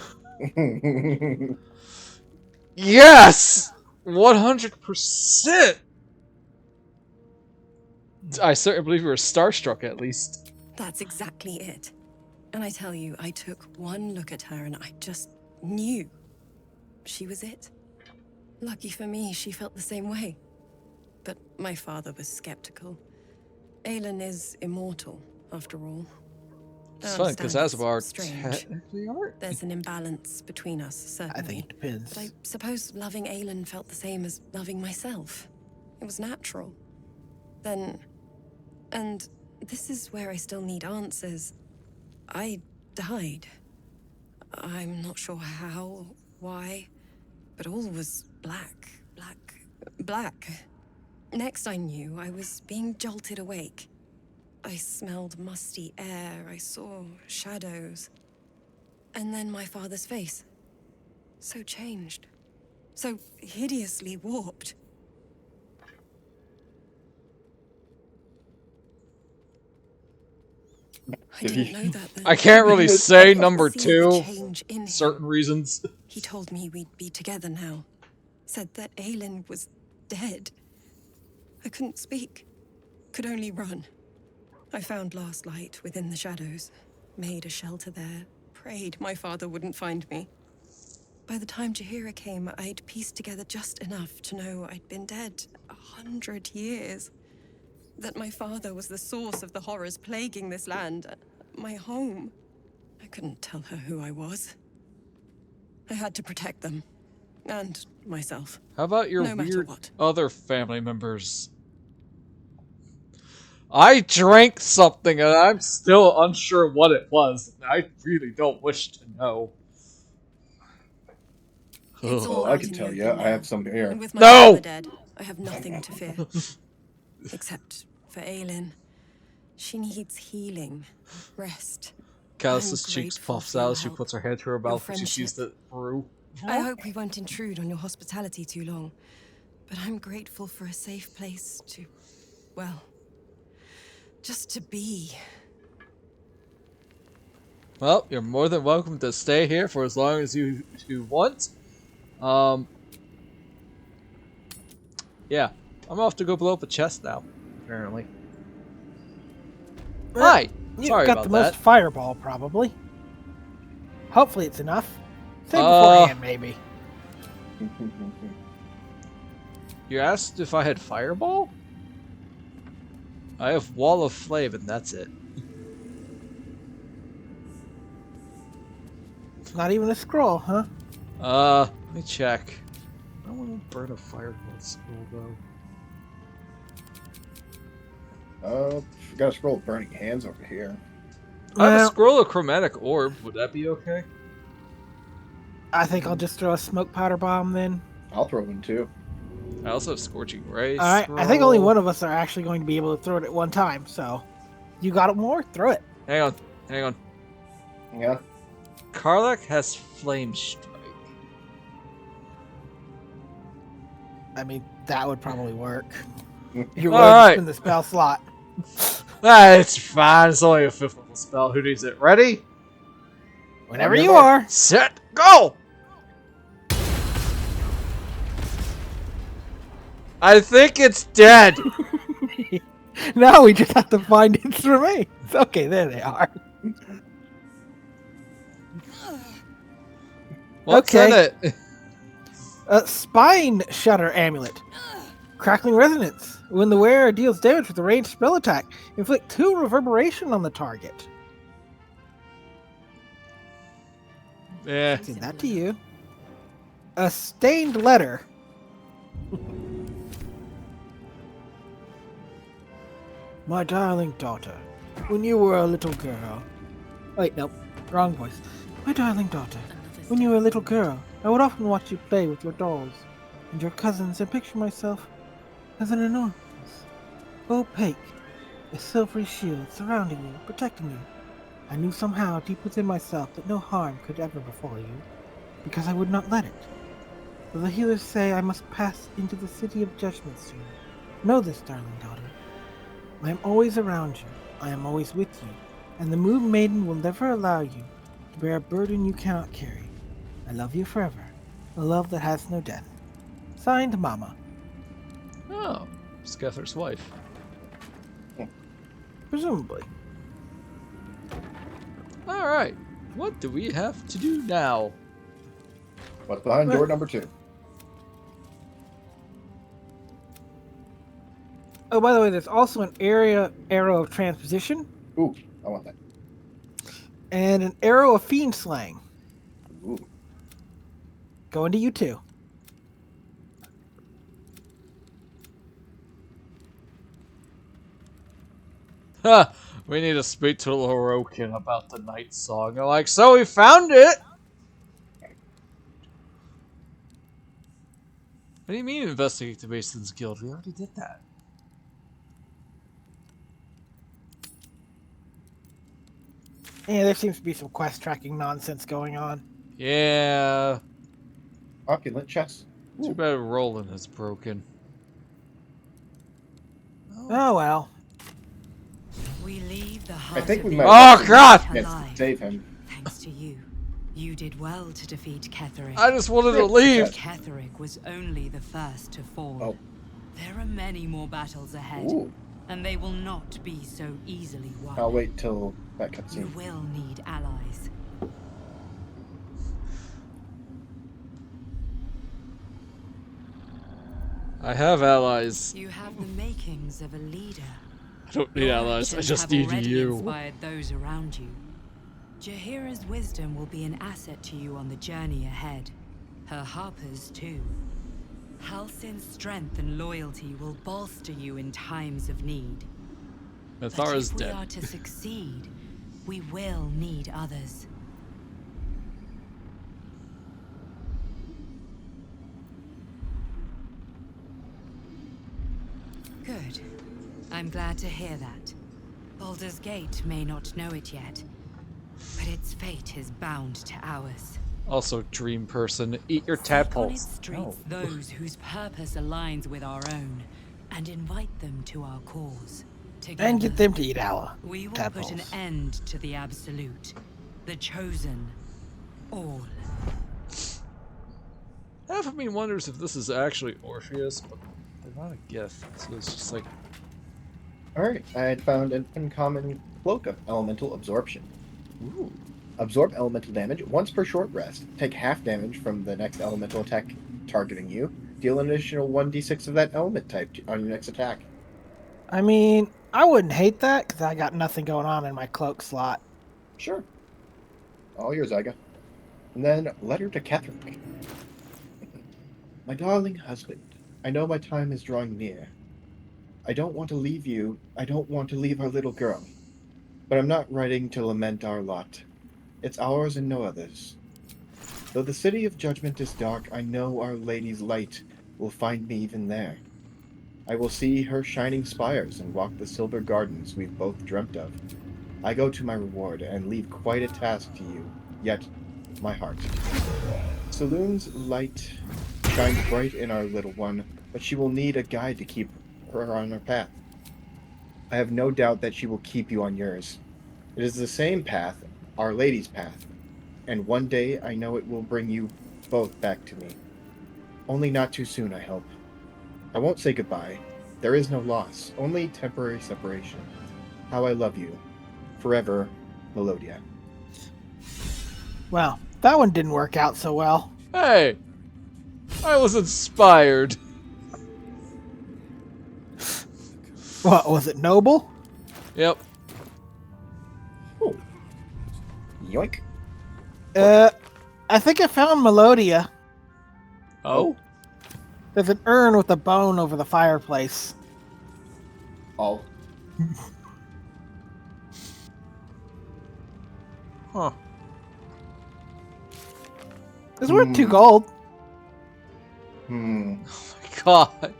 Yes! 100%! I certainly believe you were starstruck, at least. That's exactly it. And I tell you, I took one look at her and I just knew she was it. Lucky for me, she felt the same way. But my father was skeptical. Aelin is immortal, after all. It's fun, because Asbar strange. technically aren't. There's an imbalance between us, certainly. I think it depends. But I suppose loving Aelin felt the same as loving myself. It was natural. Then... And this is where I still need answers. I died. I'm not sure how, why, but all was black. Next I knew, I was being jolted awake. I smelled musty air, I saw shadows. And then my father's face. So changed. So hideously warped. I didn't know that then. I can't really say number See the 2. change in him. Certain reasons. He told me we'd be together now. Said that Aelin was dead. I couldn't speak. Could only run. I found last light within the shadows. Made a shelter there. Prayed my father wouldn't find me. By the time Jaheira came, I'd pieced together just enough to know I'd been dead 100 years. That my father was the source of the horrors plaguing this land. My home. I couldn't tell her who I was. I had to protect them. And myself. How about your No matter weird what. other family members? I drank something and I'm still unsure what it was. I really don't wish to know. It's all I out can in tell the you. open I now. have some here. And with my No! father dead, I have nothing to fear. Except for Aelin. She needs healing, rest. Callista's I'm cheeks grateful puffs for your out as she help, puts her hand to her your mouth and she sees friendship. the brew. I hope we won't intrude on your hospitality too long. But I'm grateful for a safe place to, well, just to be. Well, you're more than welcome to stay here for as long as you want. Yeah, I'm off to go blow up a chest now, apparently. Hi! You've Sorry got about the that. most fireball, probably. Hopefully it's enough. Say Uh, beforehand, maybe. You asked if I had fireball? I have wall of flame and that's it. Not even a scroll, huh? Let me check. I don't want to burn a fireball scroll though. We got a scroll of burning hands over here. I have a Well- scroll of chromatic orb. Would that be okay? I think I'll just throw a smoke powder bomb then. I'll throw one too. I also have scorching ray. Alright, I think only scroll. one of us are actually going to be able to throw it at one time, so... You got it more? Throw it. Hang on, hang on. Yeah. Karlach has flame strike. I mean, that would probably work. You're All willing right. to spend the spell slot. It's fine. It's only a 5th level spell. Who needs it? Ready? Whenever you are. Set. Go! I think it's dead. Now we just have to find its remains. Okay, there they are. What's in it? A spine shutter amulet. Crackling resonance. When the wearer deals damage with a ranged spell attack, inflict 2 reverberation on the target. Yeah. Give that to you. A stained letter. My darling daughter, when you were a little girl... Wait, nope. Wrong voice. My darling daughter, when you were a little girl, I would often watch you play with your dolls and your cousins and picture myself as an enormous, opaque, a silvery shield surrounding you, protecting you. I knew somehow deep within myself that no harm could ever befall you, because I would not let it. Though the healers say I must pass into the city of judgment soon. Know this, darling daughter. I am always around you. I am always with you. and the Moon Maiden will never allow you to bear a burden you cannot carry. I love you forever, a love that has no death. Signed, Mama. Oh, Skether's wife. Presumably. Alright, what do we have to do now? What's behind door number 2? Oh, by the way, there's also an arrow of transposition. Ooh, I want that. And an arrow of fiend slaying. Ooh. Going to you too. Ha! We need to speak to Lorokin about the night song. I'm like, so we found it! What do you mean investigate the Masons Guild? We already did that. Yeah, there seems to be some quest tracking nonsense going on. Yeah. Opulent chest. Too bad Roland is broken. Oh well. We leave the I heart think of we the might Oh God! alive. Save him. Thanks to you. You did well to defeat Ketheric. I just wanted to leave. Ketheric was only the first to fall. Oh. There are many more battles ahead, Ooh. and they will not be so easily won. I'll wait till that You cutscene. will need allies. I have allies. You have the makings of a leader. I don't need Your allies. I actions just have need already you. inspired those around you. Jahira's wisdom will be an asset to you on the journey ahead. Her harpers too. Halsin's strength and loyalty will bolster you in times of need. Mathara's But if dead. we are to succeed, we will need others. Good. I'm glad to hear that. Baldur's Gate may not know it yet, but its fate is bound to ours. Also, dream person, eat your On its tadpoles. streets those whose purpose aligns with our own, and invite them to our cause. Together, And get them to eat we will tadpoles. put an end to the absolute, the chosen, all. Half of me wonders if this is actually Orpheus, but they're not a gift, so it's just like... Alright, I had found an uncommon cloak of elemental absorption. Ooh. Absorb elemental damage once per short rest. Take half damage from the next elemental attack targeting you. Deal an additional 1d6 of that element type on your next attack. I mean, I wouldn't hate that because I got nothing going on in my cloak slot. Sure. All yours, Aiga. And then, letter to Ketheric. My darling husband, I know my time is drawing near. I don't want to leave you. I don't want to leave our little girl. But I'm not writing to lament our lot. It's ours and no other's. Though the city of judgment is dark, I know Our Lady's light will find me even there. I will see her shining spires and walk the silver gardens we've both dreamt of. I go to my reward and leave quite a task to you, yet my heart. Saloon's light shines bright in our little one, but she will need a guide to keep her on her path. I have no doubt that she will keep you on yours. It is the same path, Our Lady's path, and one day I know it will bring you both back to me. Only not too soon, I hope. I won't say goodbye. There is no loss, only temporary separation. How I love you. Forever, Melodia. Well, that one didn't work out so well. Hey! I was inspired. What, was it noble? Yep. Oh. Yoink. I think I found Melodia. Oh? There's an urn with a bone over the fireplace. Oh. Huh. It's worth 2 gold. Hmm. Oh my god.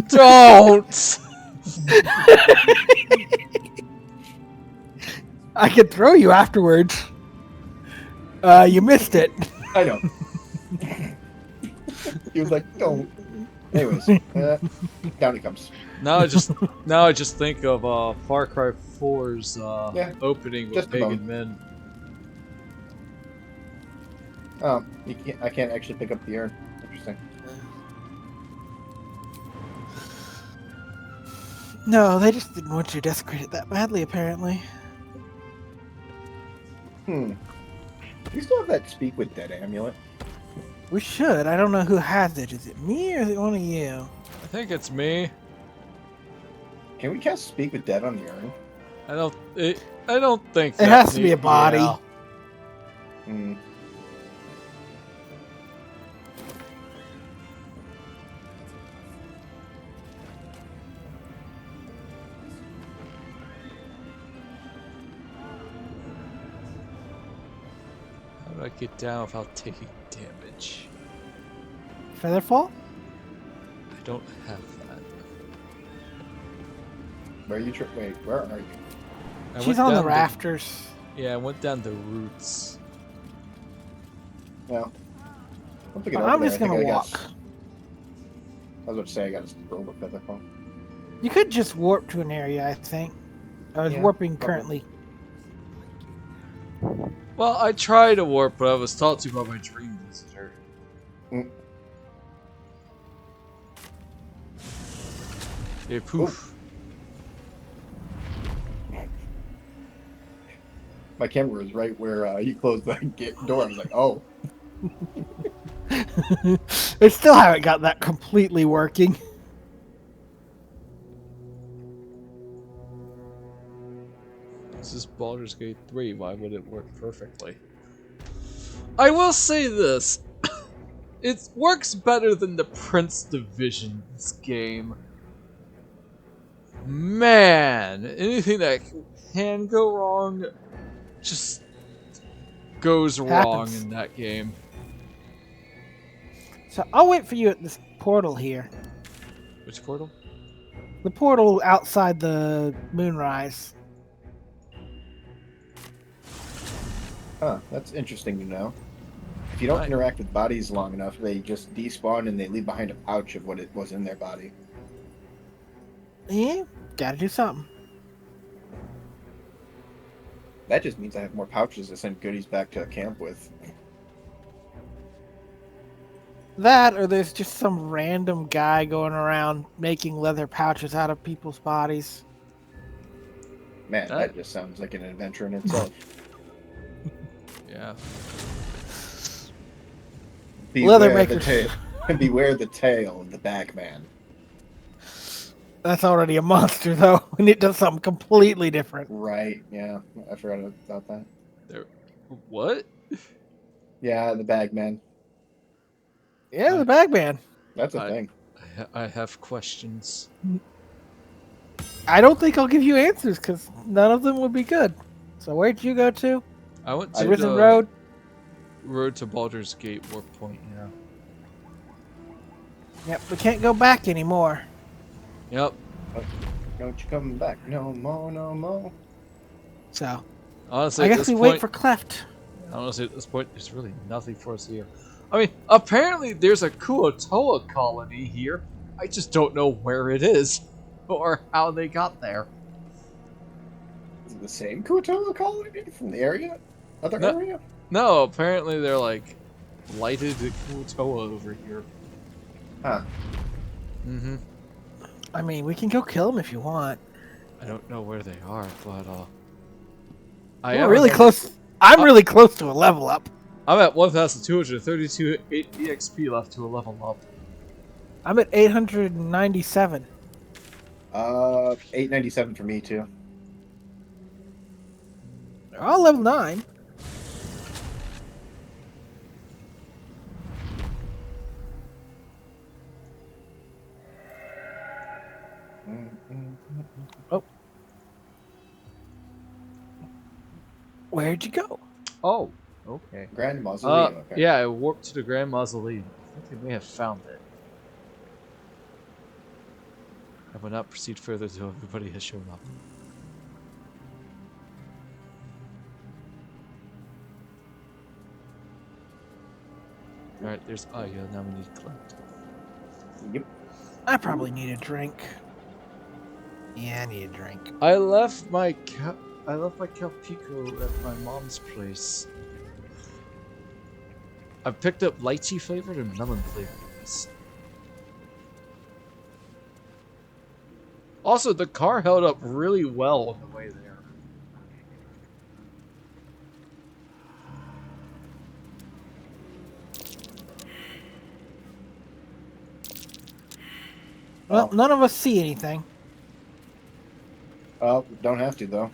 Don't! I could throw you afterwards. You missed it. I know. He was like, don't. Anyways, down he comes. Now I just think of Far Cry 4's Yeah, opening with just a pagan moment. men. Oh, I can't actually pick up the urn. Interesting. No, they just didn't want you desecrated that badly, apparently. Hmm. We still have that Speak with Dead amulet. We should. I don't know who has it. Is it me or is it one of you? I think it's me. Can we cast Speak with Dead on the urn? I don't think It has to be a body. Yeah. Hmm. How do I get down without taking damage? Featherfall? I don't have that. Where are you? Wait, where are you? She's on the rafters. Yeah, I went down the roots. Well, I'm just gonna walk. I was about to say I got to roll with Featherfall. You could just warp to an area, I think. I was warping currently. Well, I tried to warp, but I was taught to by my dream visitor. Mm. Yeah, poof. My camera was right where you closed the door. I was like, oh. I still haven't got that completely working. This is Baldur's Gate 3. Why would it work perfectly? I will say this. It works better than the Prince Division's game. Man, anything that can go wrong just goes wrong in that game. So I'll wait for you at this portal here. Which portal? The portal outside the moonrise. Huh, that's interesting to know. If you don't interact with bodies long enough, they just despawn and they leave behind a pouch of what it was in their body. Yeah, gotta do something. That just means I have more pouches to send goodies back to camp with. That, or there's just some random guy going around making leather pouches out of people's bodies. Man, that just sounds like an adventure in itself. Yeah. Leather makers. Beware the tail of the Bagman. That's already a monster, though, and it does something completely different. Right, yeah. I forgot about that. What? Yeah, the Bagman. Yeah, the Bagman. That's a thing. I have questions. I don't think I'll give you answers, because none of them would be good. So where'd you go to? I went to Risen the road to Baldur's Gate warp point, yeah. Yep, we can't go back anymore. Yep. Don't you come back no more, no more. So, honestly, I guess we wait for Klept. Honestly, at this point, there's really nothing for us here. I mean, apparently there's a Kuo-toa colony here. I just don't know where it is or how they got there. Is it the same Kuo-toa colony from the area? Other area? No, apparently they're like lighted Kuo-toa over here. Huh. Mm-hmm. I mean, we can go kill them if you want. I don't know where they are, but we're really close. I'm really close to a level up. I'm at 1,232 EXP left to a level up. I'm at 897. 897 for me too. They're all level 9. Oh. Where'd you go? Oh, okay. Grand Mausoleum. Okay. Yeah, I warped to the Grand Mausoleum. I think they may have found it. I will not proceed further until everybody has shown up. Alright, there's Aiga, now we need Klept. Yep. I probably need a drink. Yeah, I need a drink. I left my Calpico at my mom's place. I picked up lychee flavored and melon flavored. Also, the car held up really well on the way there. Well, none of us see anything. Oh, don't have to though.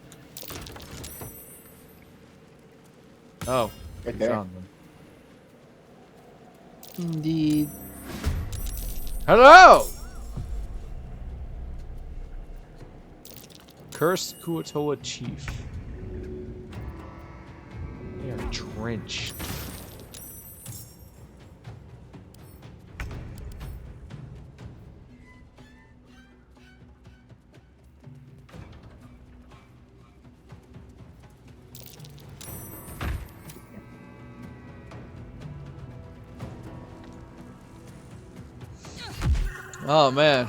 Oh, right there. Found them. Indeed. Hello! Cursed Kuatoa Chief. They are drenched. Oh man,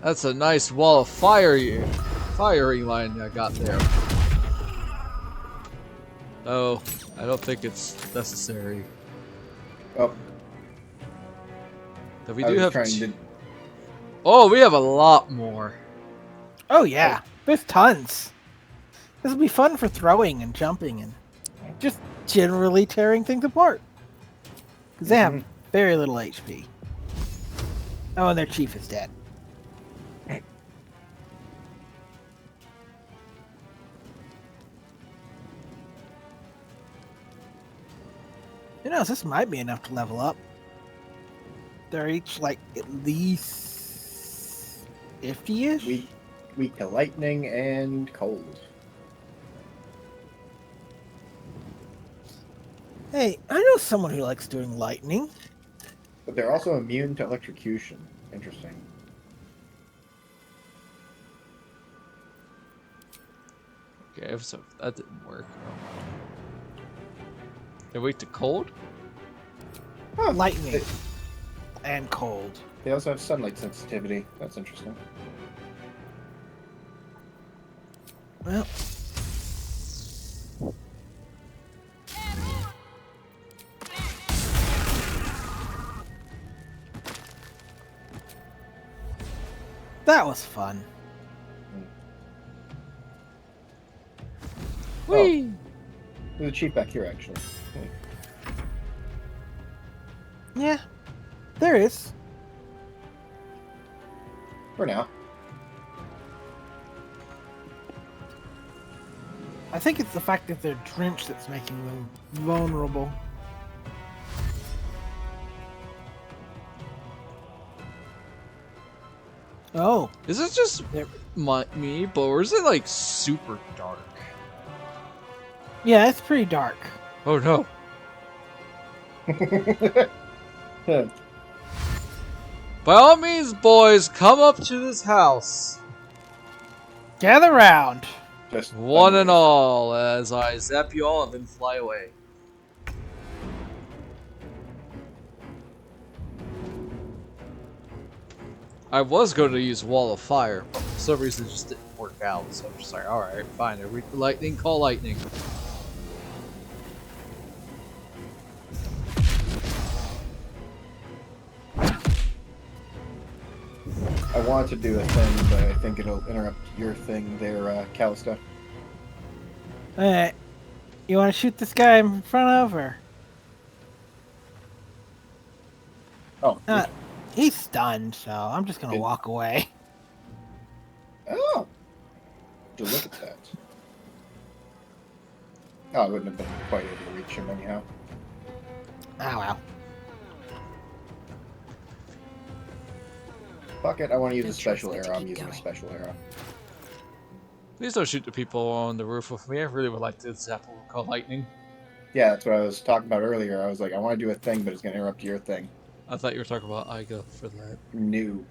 that's a nice wall of firing line I got there. Oh, I don't think it's necessary. Oh. But we do have we have a lot more. Oh yeah, there's tons. This will be fun for throwing and jumping and just generally tearing things apart. Because they have very little HP. Oh, and their chief is dead. Who knows, this might be enough to level up. They're each like at least 50-ish? Weak to lightning and cold. Hey, I know someone who likes doing lightning. But they're also immune to electrocution. Interesting. Okay, so that didn't work. They weak to cold? Oh, lightning and cold. They also have sunlight sensitivity. That's interesting. Well. That was fun. Whee! There's a chief back here, actually. Yeah, there is. For now. I think it's the fact that they're drenched that's making them vulnerable. Oh. Is it just me, but or is it like super dark? Yeah, it's pretty dark. Oh no. By all means, boys, come up to this house. Gather round. Just one and all, as I zap you all and then fly away. I was going to use Wall of Fire, but for some reason it just didn't work out, so I'm just like, alright, fine, lightning, call lightning. I want to do a thing, but I think it'll interrupt your thing there, Kallista. Alright. You want to shoot this guy in front of her? Oh. He's stunned, so I'm just gonna walk away. Oh! To look at that. Oh, I wouldn't have been quite able to reach him anyhow. Oh well. Fuck it, I want to use a special arrow. I'm using a special arrow. Please don't shoot the people on the roof with me. I really would like to zap what we call lightning. Yeah, that's what I was talking about earlier. I was like, I want to do a thing, but it's going to interrupt your thing. I thought you were talking about Aiga for that. No.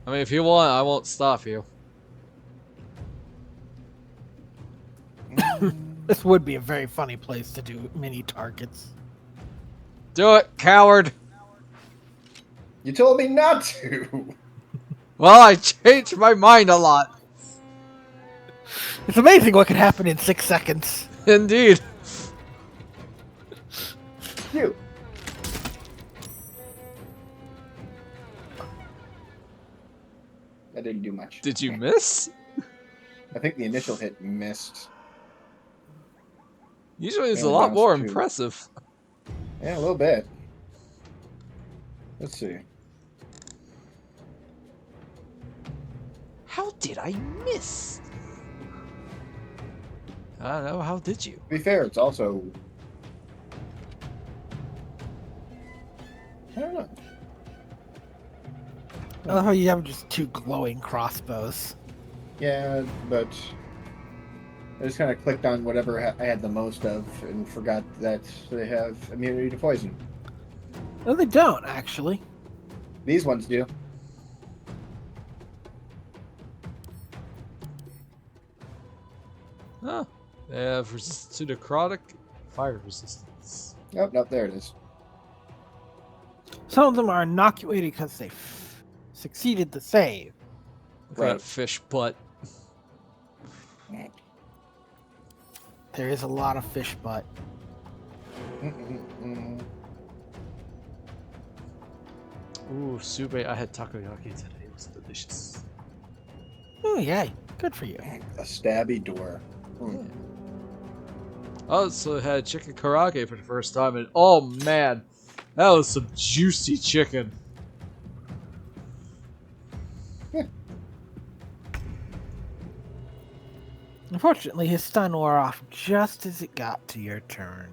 I mean, if you want, I won't stop you. This would be a very funny place to do mini targets. Do it, coward! You told me not to. Well, I changed my mind a lot. It's amazing what can happen in 6 seconds. Indeed. You. That didn't do much. Did you miss? I think the initial hit missed. Usually it's Yeah, a lot bounced more too. impressive. Yeah, a little bit. Let's see. How did I miss? I don't know. How did you? To be fair, it's also... I don't know. I love how you have just 2 glowing crossbows. Yeah, but I just kind of clicked on whatever I had the most of and forgot that they have immunity to poison. No, they don't, actually. These ones do. Huh. They have resistance to necrotic, fire resistance. Nope, there it is. Some of them are inoculated because they succeeded the save. Look at that fish butt. There is a lot of fish butt. Ooh, Sume, I had takoyaki today. It was delicious. Oh, yay. Good for you. A stabby door. I also had chicken karaage for the first time, and oh man, that was some juicy chicken. Unfortunately, his stun wore off just as it got to your turn.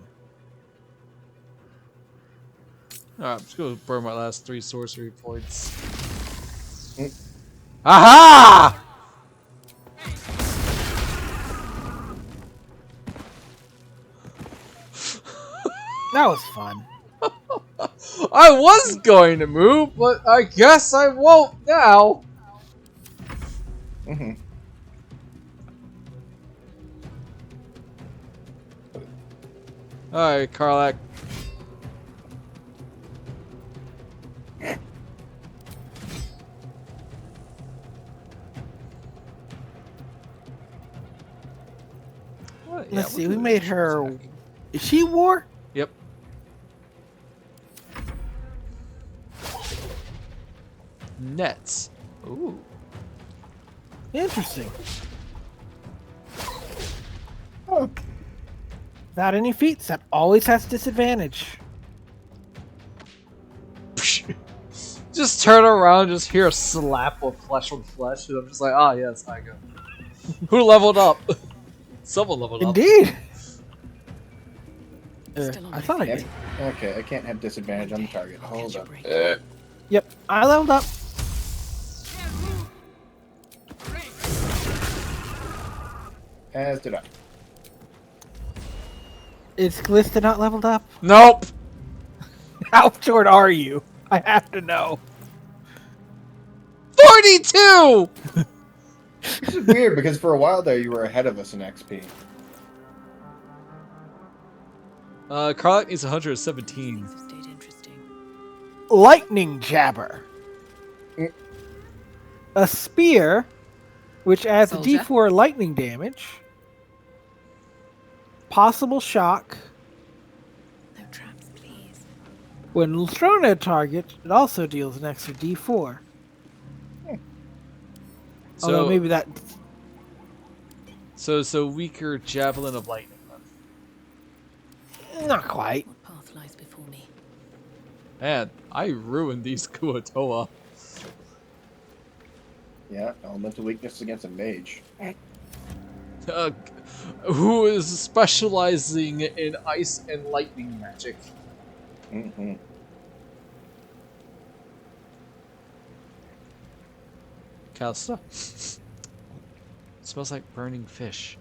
Alright, I'm just gonna burn my last 3 sorcery points. Aha! That was fun. I was going to move, but I guess I won't now. Alright, Karlak. Let's see, we made her... Is she war? Yep. Nets. Ooh. Interesting. Oh. Without any feats, that always has disadvantage. Just turn around, just hear a slap of flesh on flesh, and I'm just like, ah, yes, Aiga. Who leveled up? Someone leveled up. Indeed. I thought I did. Okay, I can't have disadvantage on the target. Hold up. Yep, I leveled up. As did I. Is Kallista not leveled up? Nope. How short are you? I have to know. 42! This is weird because for a while there you were ahead of us in XP. Karlak needs 117. Lightning Jabber. A spear, which adds a d4 lightning damage. Possible shock. No traps, please. When thrown at a target, it also deals an extra d4. Although maybe that... So weaker Javelin of Lightning. Not quite. What path lies before me? Man, I ruined these Kuotoa. Yeah, elemental weakness against a mage. Who is specializing in ice and lightning magic. Kallista? Smells like burning fish.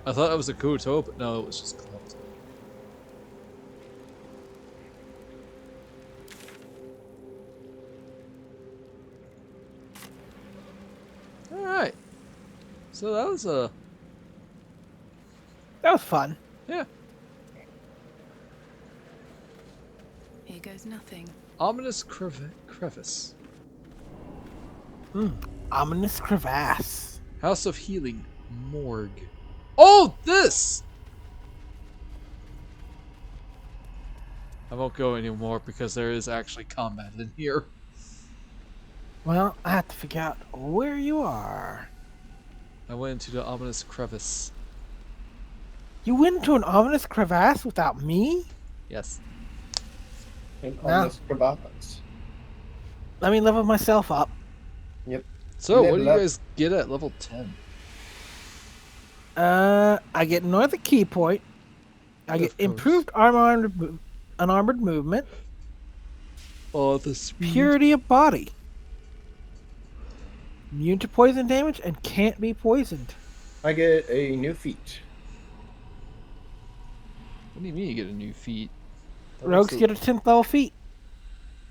I thought it was a Kuotoa, but no, it was just Klept. Alright. So that was That was fun. yeah. Here goes nothing. Ominous crevice. Ominous crevasse. House of Healing. Morgue. Oh, this! I won't go anymore because there is actually combat in here. Well, I have to figure out where you are. I went into the ominous crevice. You went into an ominous crevasse without me? Yes. And Now- ominous crevasse. Let me level myself up. Yep. So, what do Level you up. guys get at level 10? I get north of key point. I get improved unarmored movement. Oh, the speed. Purity of body. Immune to poison damage and can't be poisoned. I get a new feat. What do you mean you get a new feat? Rogues get a 10th level feat.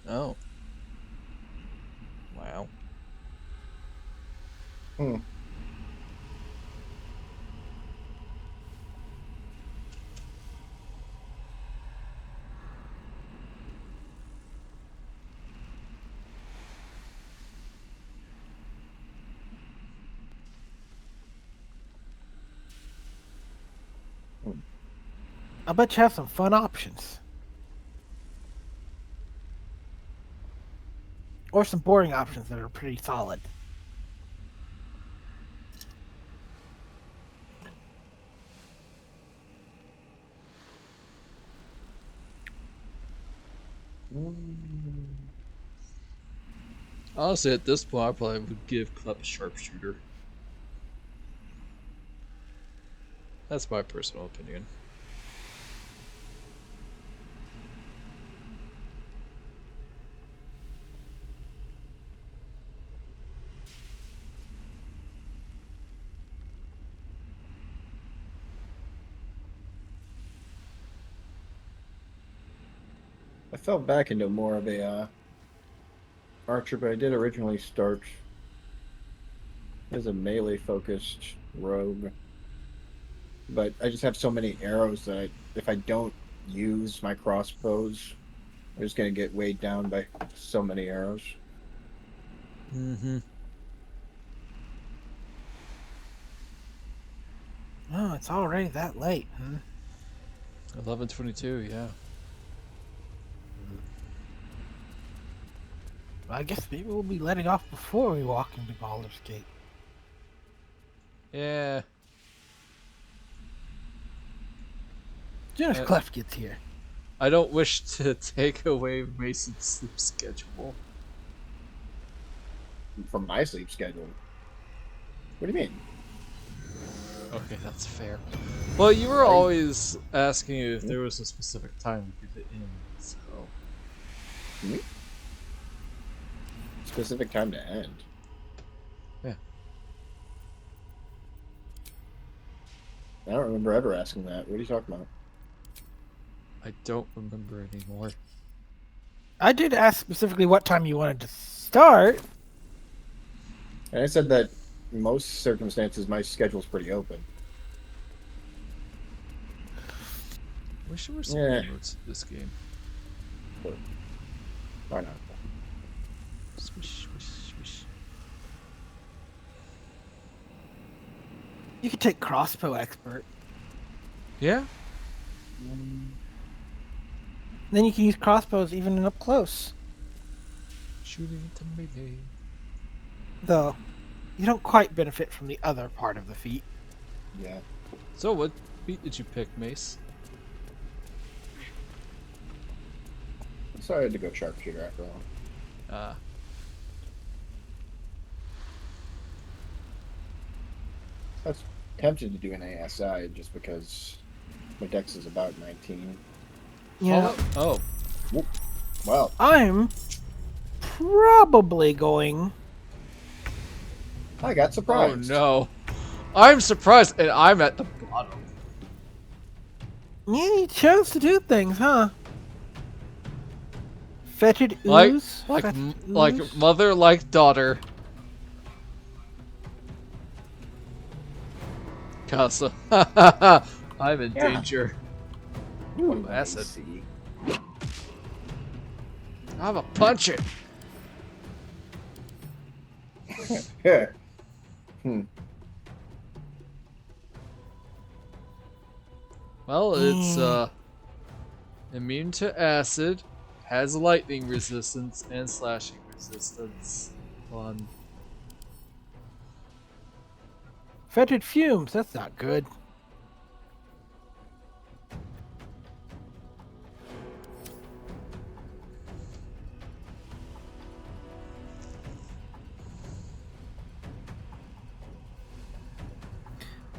Oh. Wow. I bet you have some fun options. Or some boring options that are pretty solid. Honestly, at this point, I probably would give Klept Sharpshooter. That's my personal opinion. I fell back into more of a archer, but I did originally start as a melee-focused rogue. But I just have so many arrows that if I don't use my crossbows, I'm just going to get weighed down by so many arrows. Mm-hmm. Oh, it's already that late, huh? 11:22, yeah. Well, I guess maybe we'll be letting off before we walk into Baldur's Gate. Yeah. As soon as Klept gets here. I don't wish to take away Mason's sleep schedule. From my sleep schedule? What do you mean? Okay, that's fair. Well, you were always asking if there was a specific time we could end, so... Specific time to end? Yeah. I don't remember ever asking that. What are you talking about? I don't remember anymore. I did ask specifically what time you wanted to start. And I said that in most circumstances my schedule's pretty open. Wish there were some notes in this game. Why not? Swish, swish, swish. You could take crossbow expert. Yeah? Then you can use crossbows even up close. Shooting into melee. Though, you don't quite benefit from the other part of the feat. Yeah. So, what feat did you pick, Mace? So I had to go sharpshooter after all. I was tempted to do an ASI just because my dex is about 19. Yeah. Oh. Well. I'm probably going... I got surprised. Oh no. I'm surprised and I'm at the bottom. Yeah, you chose to do things, huh? Fetid Like, ooze? like, Fetid like ooze? mother, like daughter. Casa. I'm in danger. Ooh, acid. I'm a punch it. Yeah. Well, it's immune to acid, has lightning resistance and slashing resistance. Fun. Fetid fumes, that's not good.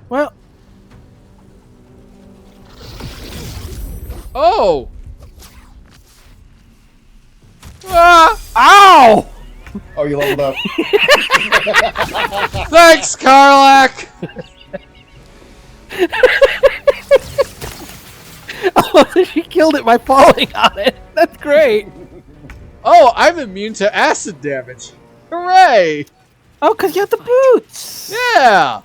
Well. Oh! Ah! Ow! Oh, you leveled up. Thanks, Karlak! Oh, she killed it by falling on it. That's great. Oh, I'm immune to acid damage. Hooray! Oh, because you have the boots. Yeah!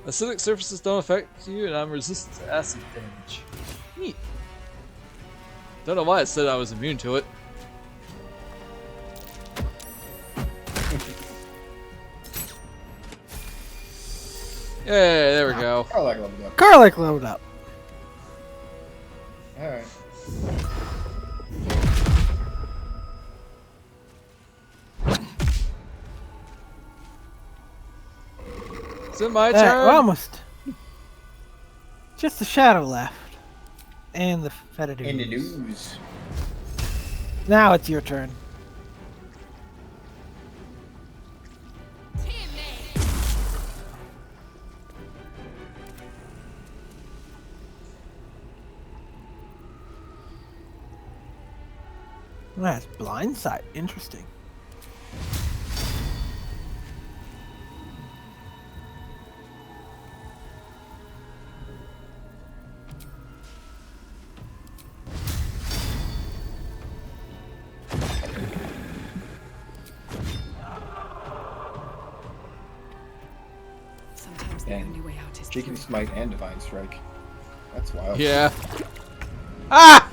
Acidic surfaces don't affect you, and I'm resistant to acid damage. Neat. Don't know why it said I was immune to it. Yeah, there we go. Karlak leveled up. Karlak leveled up. Alright. Is it my We're turn? almost. Just the shadow left. And the fetid In the ooze. news. Now it's your turn. That's blindside. Interesting. Sometimes the only way out is Cheeky through. Smite and Divine Strike. That's wild. Yeah. Ah!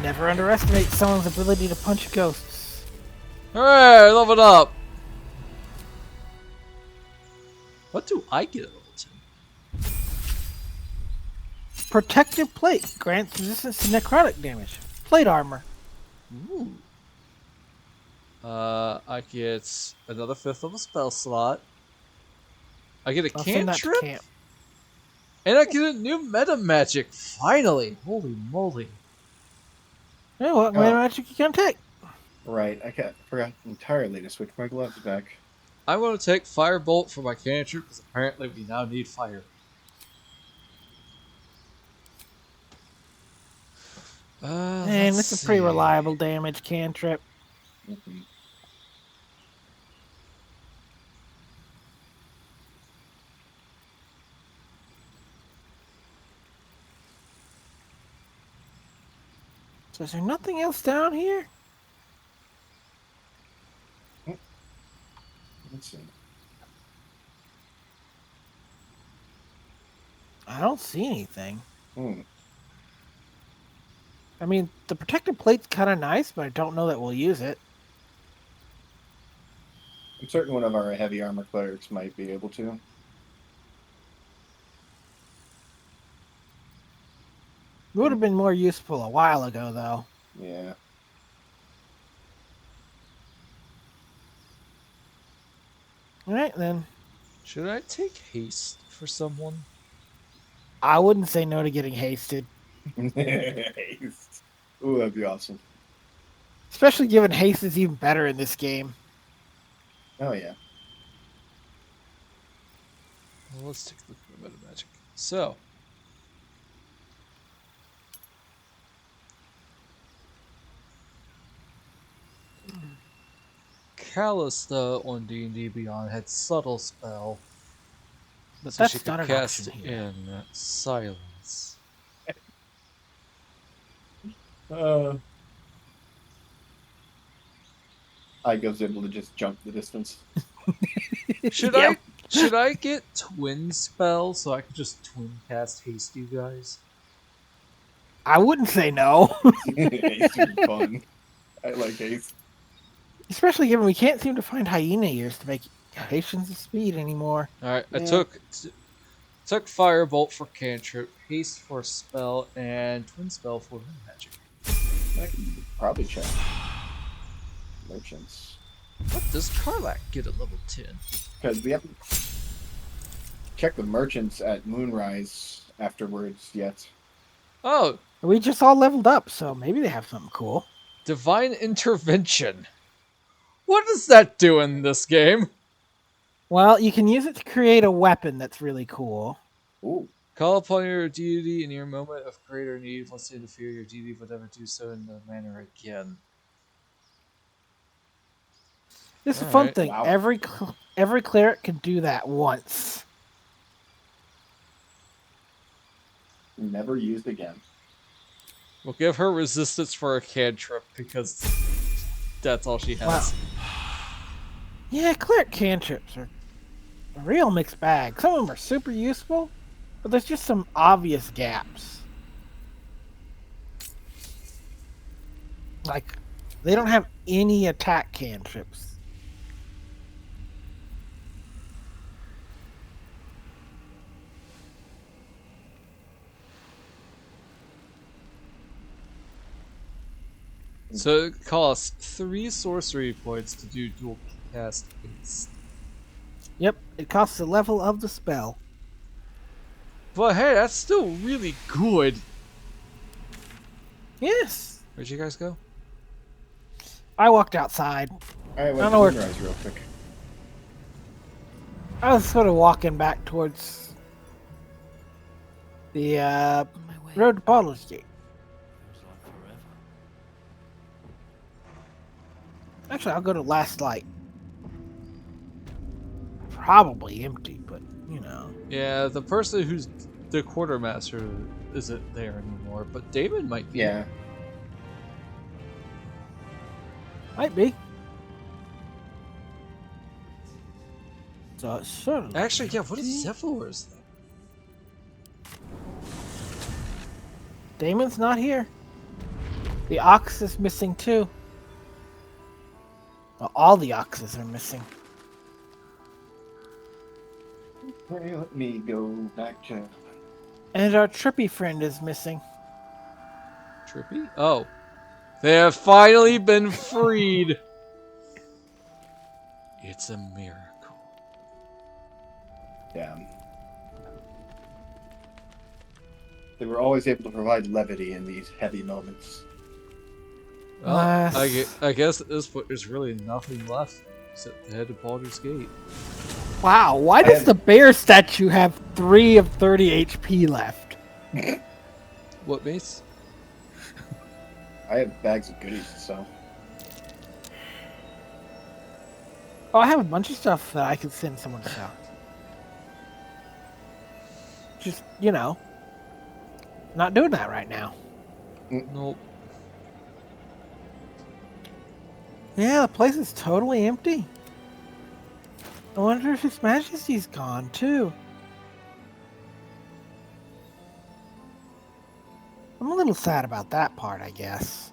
Never underestimate someone's ability to punch ghosts. Hooray! Leveled up! What do I get at level 2? Protective plate grants resistance to necrotic damage. Plate armor. Ooh. I get another 5th level spell slot. I get a I'll send that to cantrip. camp. And I get a new meta magic. Finally! Holy moly. You know what? Meta magic you can take. Right, I forgot entirely to switch my gloves back. I'm going to take Firebolt for my cantrip because apparently we now need fire. And it's a pretty reliable damage cantrip. Mm-hmm. So is there nothing else down here? Let's see. I don't see anything. Hmm. I mean, the protective plate's kind of nice, but I don't know that we'll use it. I'm certain one of our heavy armor clerics might be able to. It would have been more useful a while ago, though. Yeah. Alright, then. Should I take haste for someone? I wouldn't say no to getting hasted. Ooh, that'd be awesome. Especially given haste is even better in this game. Oh, yeah. Well, let's take a look at meta magic. So. Kallista on D&D Beyond had Subtle Spell. But so that's she not could an cast option here. in silence. Aiga's able to just jump the distance. Should Yep. I get twin spell so I could just twin cast haste you guys? I wouldn't say no. Haste would be fun. I like haste. Especially given we can't seem to find hyena ears to make patience of speed anymore. Alright, I Yeah. took firebolt for cantrip, haste for spell, and twin spell for magic. I can probably check merchants. What does Karlak get at level 10? Because we haven't checked the merchants at Moonrise afterwards yet. Oh, We just all leveled up, so maybe they have something cool. divine intervention. What does that do in this game? Well, you can use it to create a weapon that's really cool. Ooh. Call upon your deity in your moment of greater need. Once they interfere, your deity will never do so in the manner again. This is a fun Alright. thing. Wow. Every cleric can do that once. Never used again. We'll give her resistance for a cantrip because that's all she has. Yeah, cleric cantrips are a real mixed bag. Some of them are super useful, but there's just some obvious gaps. Like, they don't have any attack cantrips. So it costs 3 sorcery points to do dual cast haste. Yep, it costs the level of the spell. But hey, that's still really good. Yes. Where'd you guys go? I walked outside. Alright, I what's don't know where- Moonrise real quick? I was sort of walking back towards the road to Baldur's Gate. Actually, I'll go to Last Light. Probably empty, but you know. Yeah, the person who's the quartermaster isn't there anymore, but Damon might be. Yeah. Might be. So it's sort of. Actually, yeah, what is Zephyros thing? Damon's not here. The ox is missing too. Well, all the oxes are missing. Okay, let me go back to... And our trippy friend is missing. Trippy? Oh. They have finally been freed. It's a miracle. Damn. They were always able to provide levity in these heavy moments. Well, I guess at this point there's really nothing left except to head to Baldur's Gate. Wow, why does the bear statue have 3 of 30 HP left? What, Mace? I have bags of goodies, so... Oh, I have a bunch of stuff that I could send someone to sell. Just, you know, not doing that right now. Nope. Yeah, the place is totally empty. I wonder if His Majesty's gone too. I'm a little sad about that part, I guess.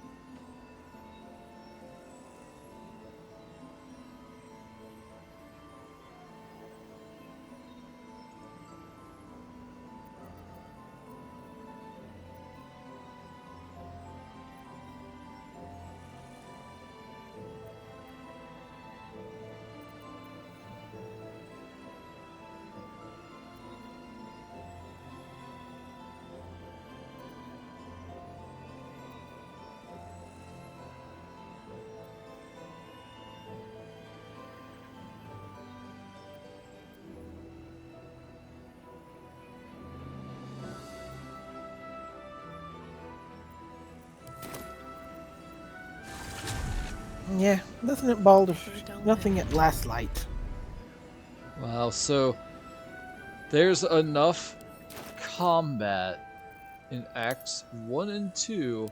Yeah, nothing at Baldur. Nothing at Last Light. Wow, so there's enough combat in Acts 1 and 2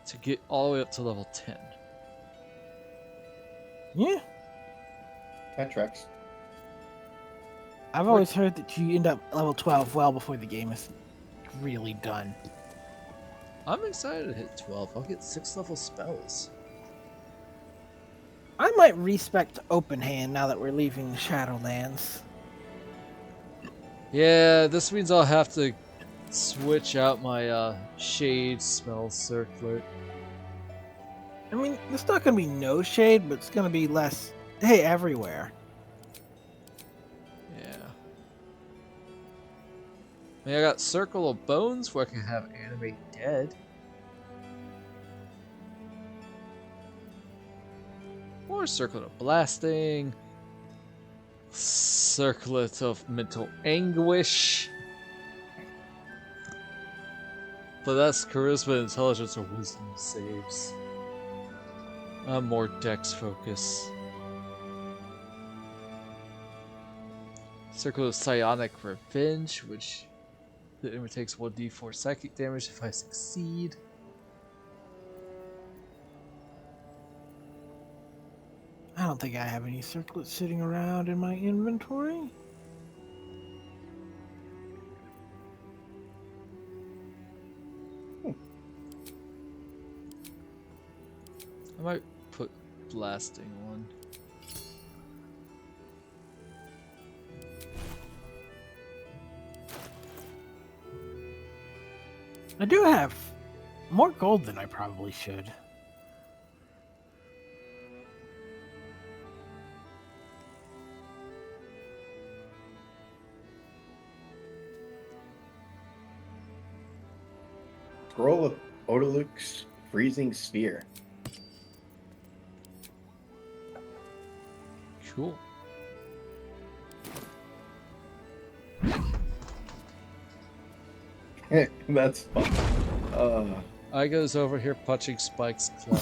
to get all the way up to level 10. Yeah. That tracks. I've always heard that you end up level 12 well before the game is really done. I'm excited to hit 12. I'll get 6-level spells. I might respect open hand now that we're leaving the Shadowlands. Yeah, this means I'll have to switch out my shade spell circlet. I mean, there's not going to be no shade, but it's going to be less, hey, everywhere. Yeah. I mean, I got Circle of Bones where I can have Animate Dead. Or Circlet of Blasting. Circlet of Mental Anguish. But that's Charisma, Intelligence, or Wisdom saves. I'm more Dex focus. Circle of Psionic Revenge, which the enemy takes 1d4 psychic damage if I succeed. I don't think I have any circlets sitting around in my inventory. I might put Blasting one. I do have more gold than I probably should. Scroll of Odaluk's Freezing Sphere. Cool. That's fun. Aiga's over here punching Spike's club.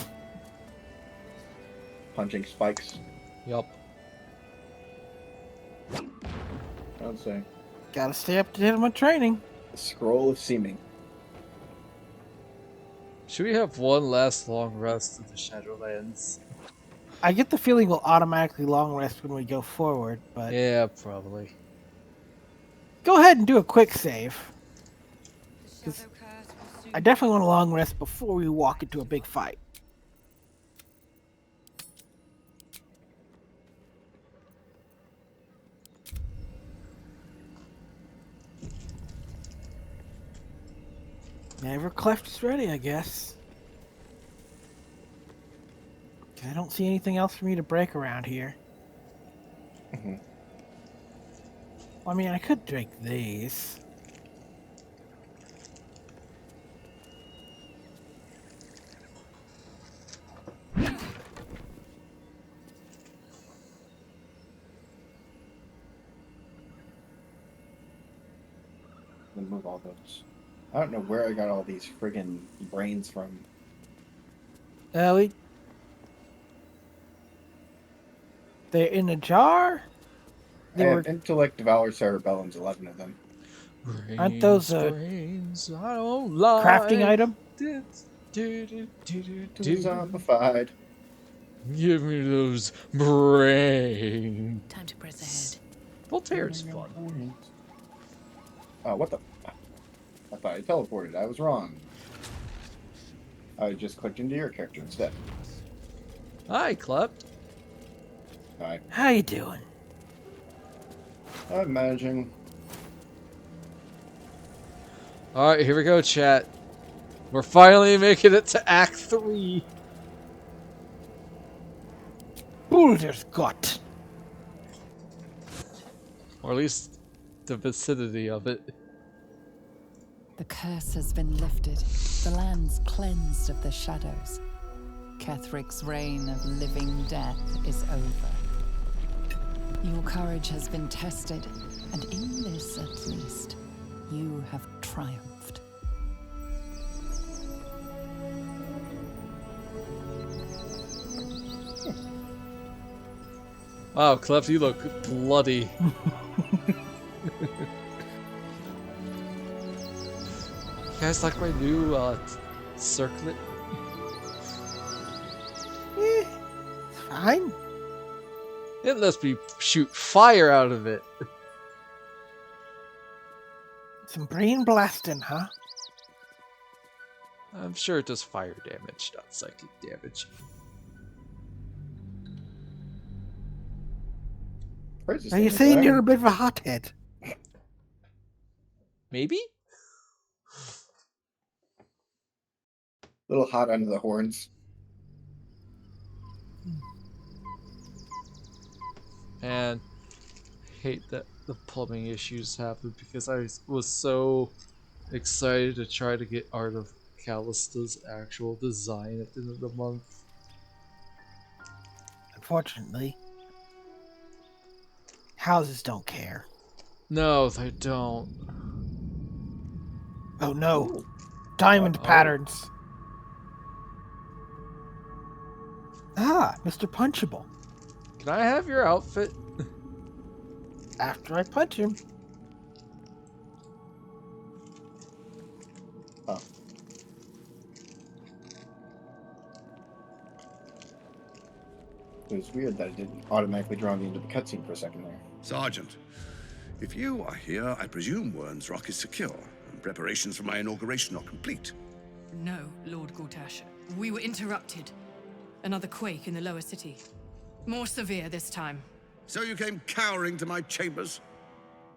Punching spikes. Yup. I'd say. Gotta stay up to date on my training. The Scroll of Seeming. Should we have one last long rest of the Shadowlands? I get the feeling we'll automatically long rest when we go forward, but... Yeah, probably. Go ahead and do a quick save. I definitely want a long rest before we walk into a big fight. Never Kleft's ready, I guess. I don't see anything else for me to break around here. I mean, I could drink these. Remove all those. I don't know where I got all these friggin' brains from. They're in a jar? I have Intellect Devour Cerebellum's 11 of them. Aren't those a crafting item? Zombified. Give me those brains. Time to press ahead. Voltaire's fun. Oh, what the? I thought I teleported. I was wrong. I just clicked into your character instead. Hi, Klept. Hi. How you doing? I'm managing. Alright, here we go, chat. We're finally making it to Act 3. Baldur's Gut. Or at least the vicinity of it. The curse has been lifted, the lands cleansed of the shadows. Kethric's reign of living death is over. Your courage has been tested, and in this at least, you have triumphed. Wow, Klept, you look bloody. You guys like my new circlet? It's fine. It lets me shoot fire out of it. Some brain blasting, huh? I'm sure it does fire damage, not psychic damage. Are you saying you're a bit of a hothead? Maybe? A little hot under the horns. And I hate that the plumbing issues happened because I was so excited to try to get Art of Kallista's actual design at the end of the month. Unfortunately, houses don't care. No, they don't. Oh no. Diamond patterns. Ah, Mr. Punchable. Can I have your outfit? After I punch him. Oh. It was weird that it didn't automatically draw me into the cutscene for a second there. Sergeant, if you are here, I presume Worm's Rock is secure, and preparations for my inauguration are complete. No, Lord Gortash. We were interrupted. Another quake in the lower city. More severe this time. So you came cowering to my chambers?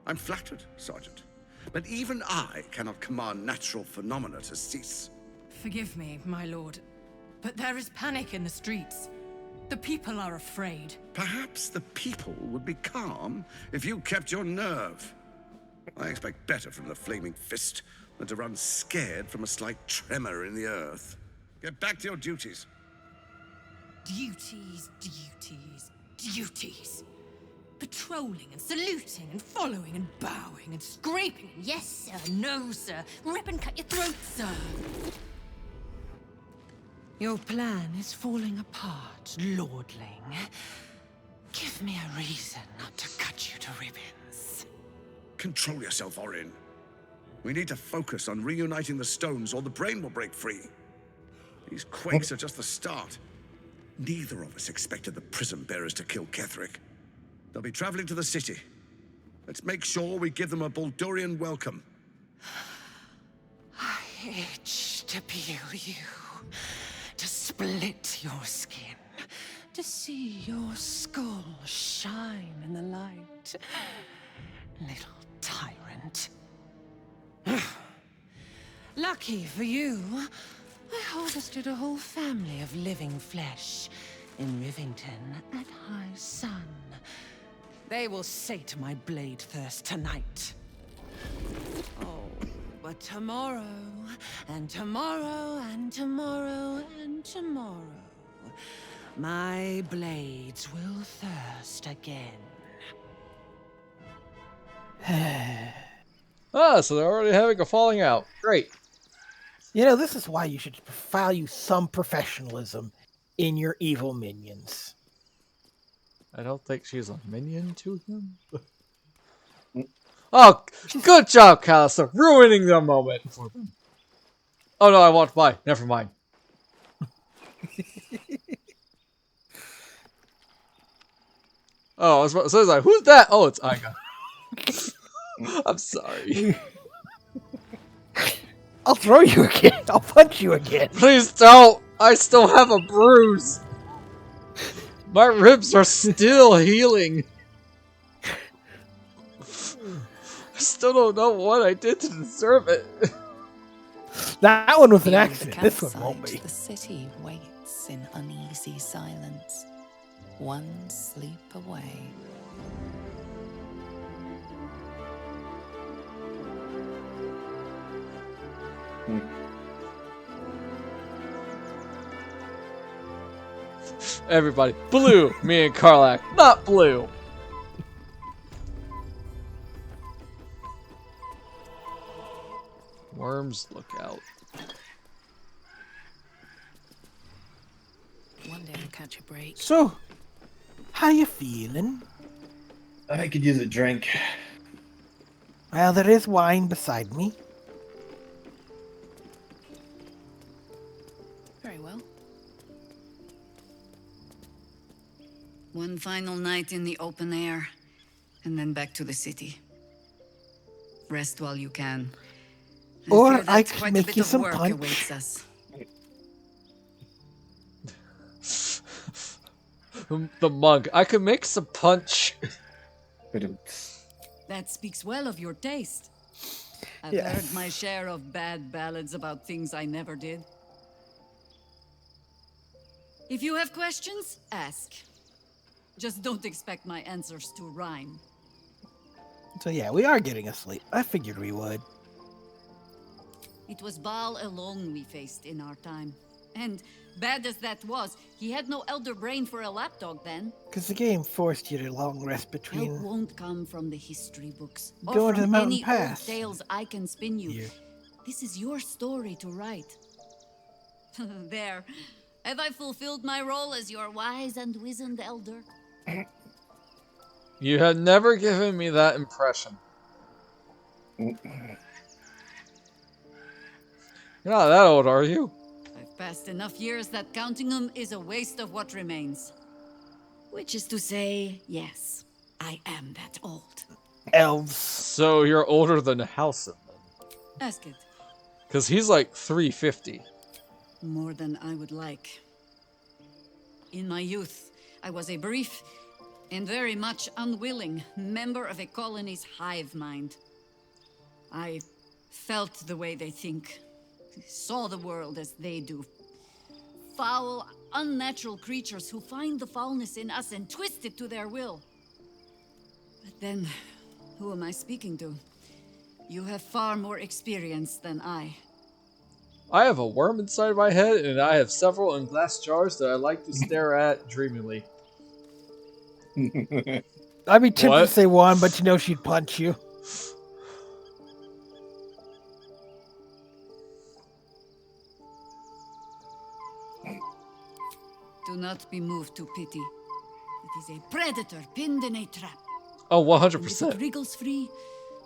I'm flattered, Sergeant. But even I cannot command natural phenomena to cease. Forgive me, my lord, but there is panic in the streets. The people are afraid. Perhaps the people would be calm if you kept your nerve. I expect better from the Flaming Fist than to run scared from a slight tremor in the earth. Get back to your duties. Duties, duties, duties. Patrolling and saluting and following and bowing and scraping. Yes, sir. No, sir. Rip and cut your throat, sir. Your plan is falling apart, lordling. Give me a reason not to cut you to ribbons. Control yourself, Orin. We need to focus on reuniting the stones or the brain will break free. These quakes are just the start. Neither of us expected the prism bearers to kill Ketheric. They'll be traveling to the city. Let's make sure we give them a Baldurian welcome. I itch to peel you, to split your skin, to see your skull shine in the light. Little tyrant. Lucky for you, I harvested a whole family of living flesh in Rivington at high sun. They will sate my blade thirst tonight. Oh, but tomorrow, and tomorrow, and tomorrow, and tomorrow, my blades will thirst again. So they're already having a falling out. Great. You know, this is why you should value some professionalism in your evil minions. I don't think she's a minion to him. Oh, good job, Kallista, ruining the moment for them. Oh no, I want mine. Never mind. Oh, I was about to say, like, who's that? Oh, it's Aiga. I'm sorry. I'll throw you again. I'll punch you again. Please don't. I still have a bruise. My ribs are still healing. I still don't know what I did to deserve it. That one was an Beyond the accident. This one won't campsite, be. The city waits in uneasy silence. One sleep away. Everybody, blue. Me and Karlach, not blue. Worms, look out. One day I'll catch a break. So, how you feeling? I could use a drink. Well, there is wine beside me. Very well. One final night in the open air, and then back to the city. Rest while you can. Or fear I that could quite a make bit you of some work punch. awaits us. The monk. I could make some punch. That speaks well of your taste. I've Yes. heard my share of bad ballads about things I never did. If you have questions, ask. Just don't expect my answers to rhyme. So yeah, we are getting asleep. I figured we would. It was Baal alone we faced in our time. And, bad as that was, he had no elder brain for a lapdog then. Because the game forced you to long rest Help between won't come from the history books, or going to the from mountain any pass. old tales I can spin you. You. This is your story to write. There. Have I fulfilled my role as your wise and wizened elder? You have never given me that impression. You're not that old, are you? I've passed enough years that counting them is a waste of what remains. Which is to say, yes, I am that old. Elves. So you're older than Halcyon then. Ask it. Because he's like 350. More than I would like. In my youth, I was a brief and very much unwilling member of a colony's hive mind. I felt the way they think, saw the world as they do. Foul, unnatural creatures who find the foulness in us and twist it to their will. But then, who am I speaking to? You have far more experience than I. I have a worm inside my head, and I have several in glass jars that I like to stare at dreamily. I'd be tempted What? to say one, but you know she'd punch you. Do not be moved to pity. It is a predator pinned in a trap. Oh, And if 100%. it wriggles free,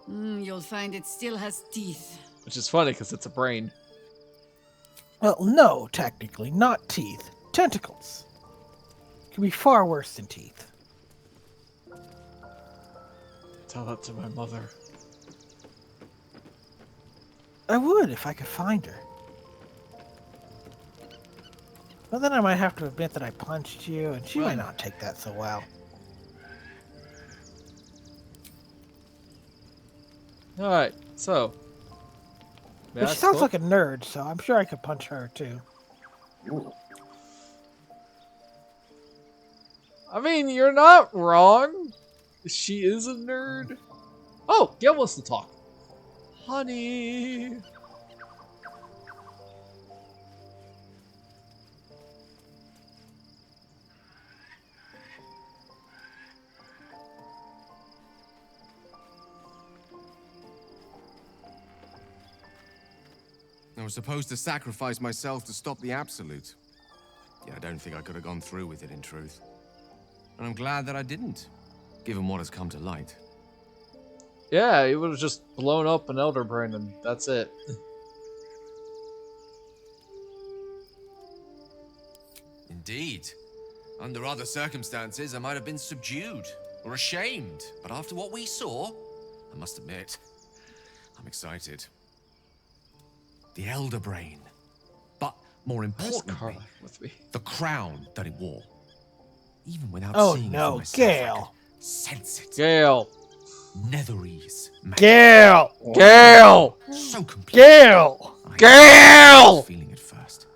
you'll find it still has teeth. Which is funny, because it's a brain. Well, no, technically, not teeth. Tentacles. Could be far worse than teeth. Tell that to my mother. I would if I could find her. But then I might have to admit that I punched you, and she might not take that so well. Alright, so. But she sounds like a nerd, so I'm sure I could punch her too. I mean, you're not wrong. She is a nerd. Oh, Gail wants to talk. Honey. I was supposed to sacrifice myself to stop the Absolute. Yeah, I don't think I could have gone through with it, in truth. And I'm glad that I didn't, given what has come to light. Yeah, he would have just blown up an Elder Brain and that's it. Indeed. Under other circumstances, I might have been subdued or ashamed. But after what we saw, I must admit, I'm excited. The Elder Brain. But more importantly, the crown that it wore. Even without seeing it for myself, I could sense it. Gale. Netherese magic. Gale! Gale! So complete. Gale! Gale! Feeling it first.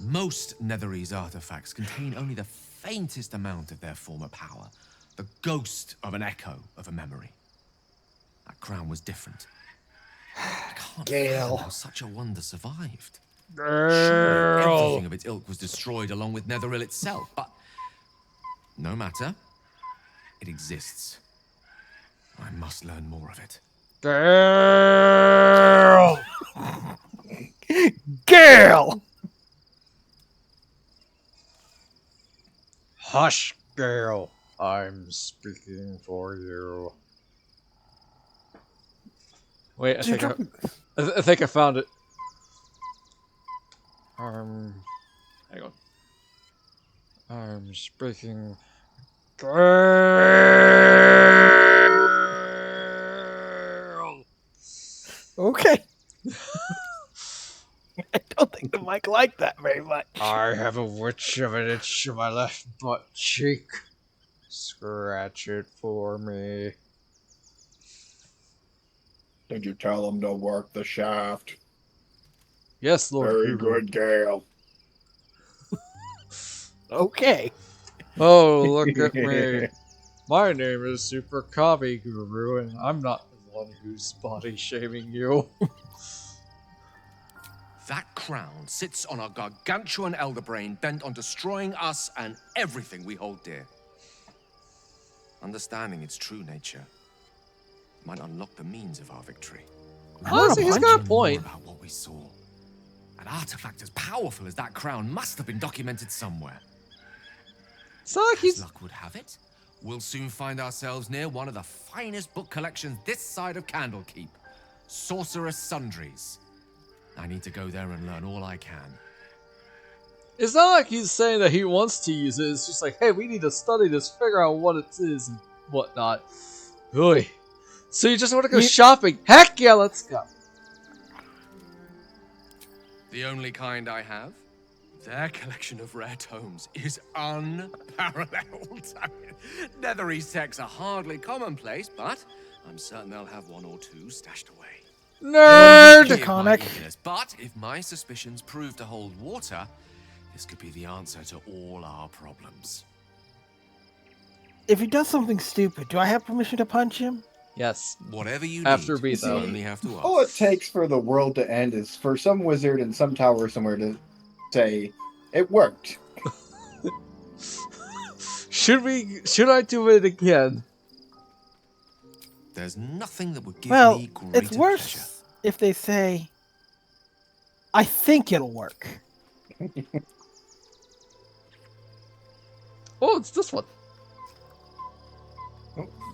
Most Netherese artifacts contain only the faintest amount of their former power. The ghost of an echo of a memory. That crown was different. I can't fathom how such a wonder survived. Sure, everything of its ilk was destroyed along with Netheril itself, but no matter. It exists. I must learn more of it. Gale! Gale! Hush, Gale. I'm speaking for you. Wait, I think I found it. Hang on. I'm speaking Girl. Okay. I don't think the mic liked that very much. I have a witch of an itch in my left butt cheek. Scratch it for me. Did you tell him to work the shaft? Yes, Lord Very Guru. good, Gale. Okay. Oh, look at me. My name is Super Kavi Guru, and I'm not the one who's body shaming you. That crown sits on a gargantuan elder brain bent on destroying us and everything we hold dear. Understanding its true nature might unlock the means of our victory. Honestly, he's got a point. More about what we saw. An artifact as powerful as that crown must have been documented somewhere. It's not like As luck would have it, we'll soon find ourselves near one of the finest book collections this side of Candlekeep. Sorcerer's Sundries. I need to go there and learn all I can. It's not like he's saying that he wants to use it. It's just like, hey, we need to study this, figure out what it is and whatnot. Oy. So you just want to go shopping? Heck yeah, let's go. The only kind I have? Their collection of rare tomes is unparalleled. I mean, Netherese texts are hardly commonplace, but I'm certain they'll have one or two stashed away. Nerd! But if my suspicions prove to hold water, this could be the answer to all our problems. If he does something stupid, do I have permission to punch him? Yes. Whatever you After need, me, you though. only have to ask. All it takes for the world to end is for some wizard in some tower somewhere to say, it worked. Should I do it again? There's nothing that would give Well, me greater it's worse pleasure. if they say, I think it'll work. Oh, it's this one.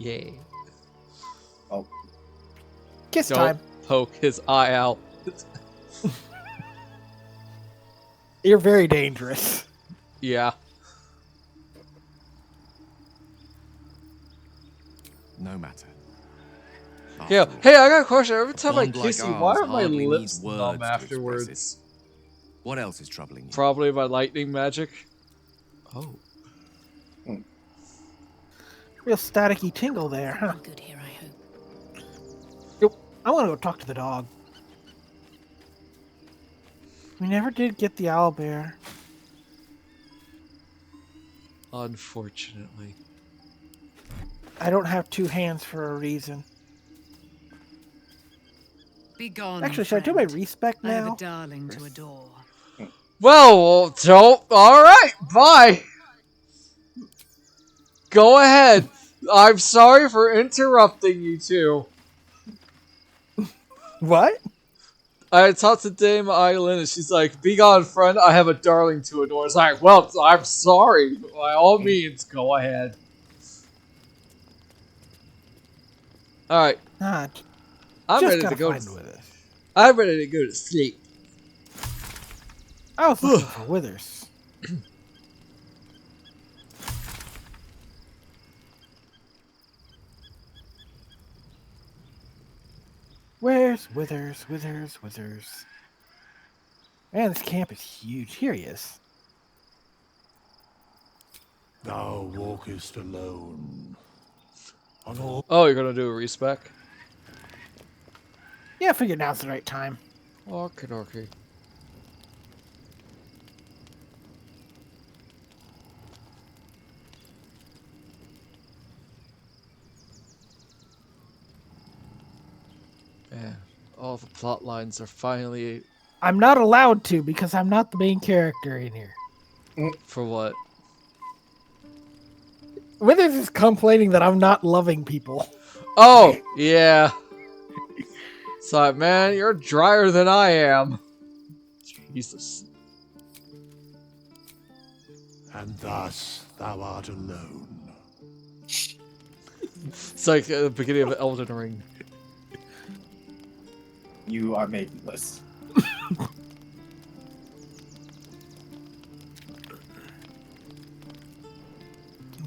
Yay. Oh. Kiss Don't time. poke his eye out. You're very dangerous. Yeah. No matter. Yeah. Hey, I got a question. Every time I Bond like kiss you, ours why are my hardly lips needs words numb to afterwards? express What else is troubling you? Probably my lightning magic. Oh. Real staticky tingle there, huh? Good here, I hope. Yep. I want to go talk to the dog. We never did get the owlbear. Unfortunately. I don't have two hands for a reason. Be gone. Actually, should I do my friend. respec I have now? a darling to adore. Well, don't. Alright, bye. Go ahead. I'm sorry for interrupting you two. What? I talked to Dame Eileen and she's like, be gone, friend. I have a darling to adore. It's like, well, I'm sorry. By all means, go ahead. Alright. I'm ready to go. I'm ready to go to sleep. I was looking for Withers. Where's Withers? Withers. Man, this camp is huge. Here he is. Thou walkest alone. Oh, you're gonna do a respec? Yeah, I figured now's the right time. Okie dokie. Yeah, all the plot lines are finally... I'm not allowed to because I'm not the main character in here. For what? Withers is complaining that I'm not loving people. Oh, yeah. Sorry, man, you're drier than I am. Jesus. And thus thou art alone. It's like the beginning of Elden Ring. You are maidenless.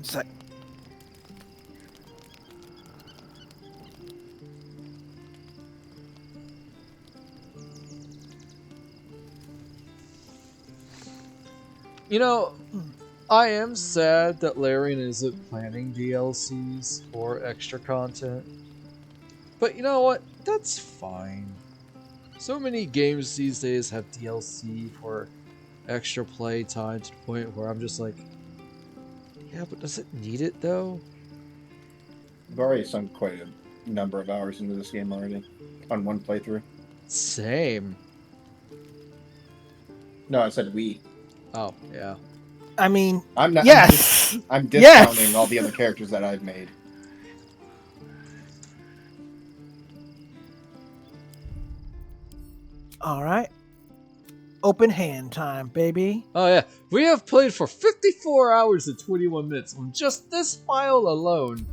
It's like, You know, I am sad that Larian isn't planning DLCs for extra content. But you know what? That's fine. So many games these days have DLC for extra play time to the point where I'm just like, yeah, but does it need it though? I've already sunk quite a number of hours into this game already on one playthrough. Same. No, I said we. Oh, yeah. I mean, I'm not. yes. I'm Yes! discounting all the other characters that I've made. All right. Open hand time, baby. Oh yeah, we have played for 54 hours and 21 minutes on just this file alone.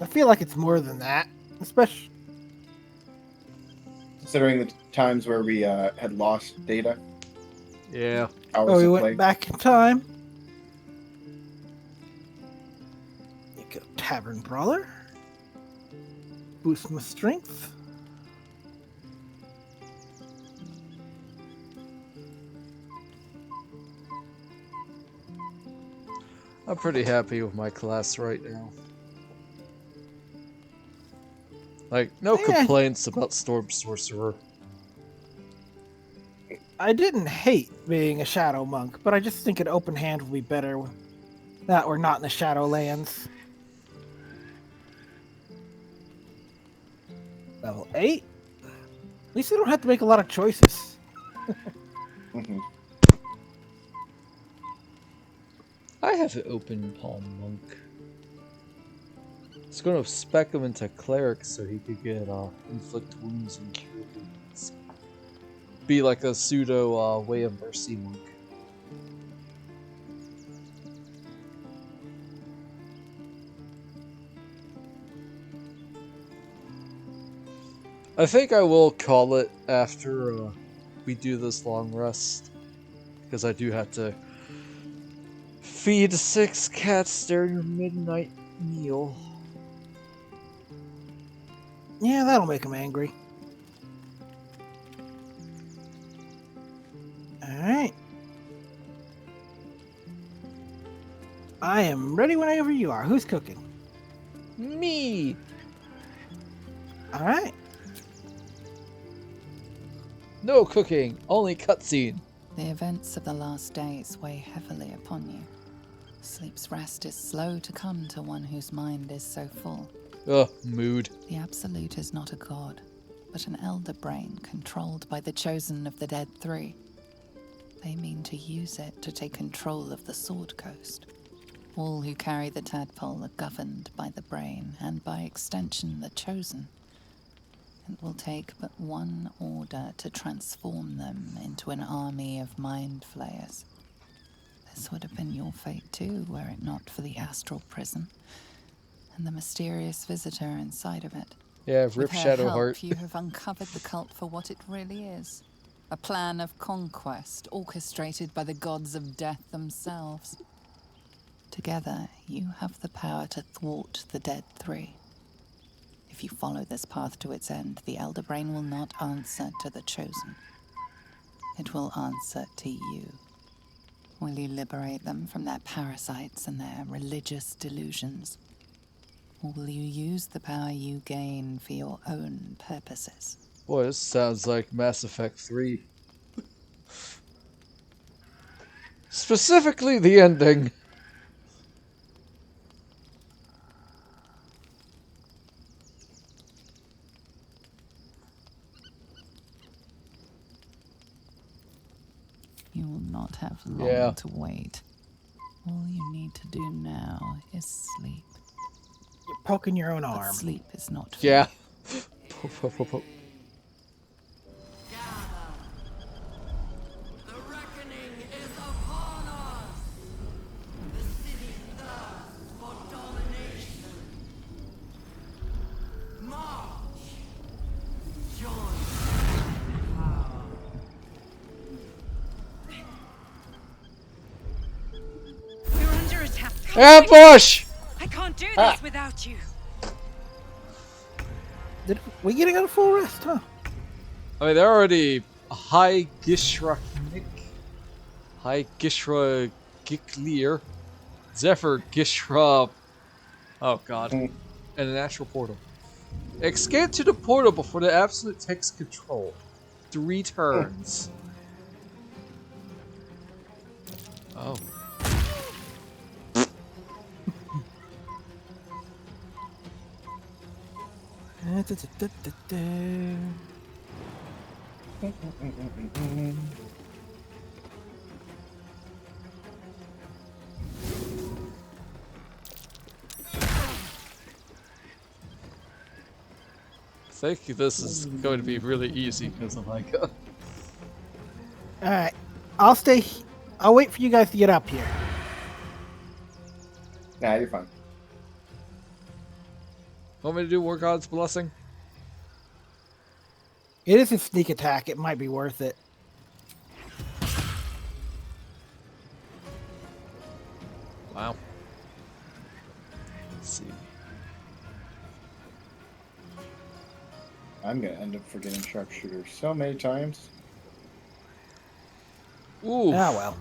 I feel like it's more than that, especially Considering the times where we had lost data. Yeah. Hours oh, we of went play. back in time. You go Tavern Brawler. Boost my strength. I'm pretty happy with my class right now. Like, no complaints about Storm Sorcerer. I didn't hate being a Shadow Monk, but I just think an open hand would be better that we're not in the Shadowlands. Level 8? At least we don't have to make a lot of choices. I have an open palm monk. I was going to spec him into cleric so he could get inflict wounds and cure wounds. Be like a pseudo Way of Mercy monk. I think I will call it after we do this long rest, because I do have to feed 6 cats during midnight meal. Yeah, that'll make them angry. Alright. I am ready whenever you are. Who's cooking? Me! Alright. No cooking, only cutscene. The events of the last days weigh heavily upon you. Sleep's rest is slow to come to one whose mind is so full. Ugh, mood. The Absolute is not a god, but an elder brain controlled by the chosen of the Dead Three. They mean to use it to take control of the Sword Coast. All who carry the tadpole are governed by the brain, and by extension the chosen. It will take but one order to transform them into an army of mind flayers. This would have been your fate too, were it not for the astral prison and the mysterious visitor inside of it. Yeah, With Rip her help, Shadowheart. you have uncovered the cult for what it really is. A plan of conquest orchestrated by the gods of death themselves. Together, you have the power to thwart the Dead Three. If you follow this path to its end, the Elder Brain will not answer to the Chosen. It will answer to you. Will you liberate them from their parasites and their religious delusions? Or will you use the power you gain for your own purposes? Boy, this sounds like Mass Effect 3. Specifically the ending. You will not have long Yeah. to wait. All you need to do now is sleep. You're poking your own But arm. sleep is not for Yeah. We're under attack. Ambush! I can't do this without you. Did we getting a full rest, huh? I mean, they're already high Gishraknik. Hi Gishra Giklir. Zephyr Gishra. Oh god. And a natural portal. Escape to the portal before the Absolute takes control. 3 turns. Oh. I think this is going to be really easy because of Aiga. Alright. I'll wait for you guys to get up here. Nah, you're fine. Want me to do War God's Blessing? It is a sneak attack. It might be worth it. Wow. Let's see. I'm gonna end up forgetting sharpshooter so many times. Ooh. Ah, well.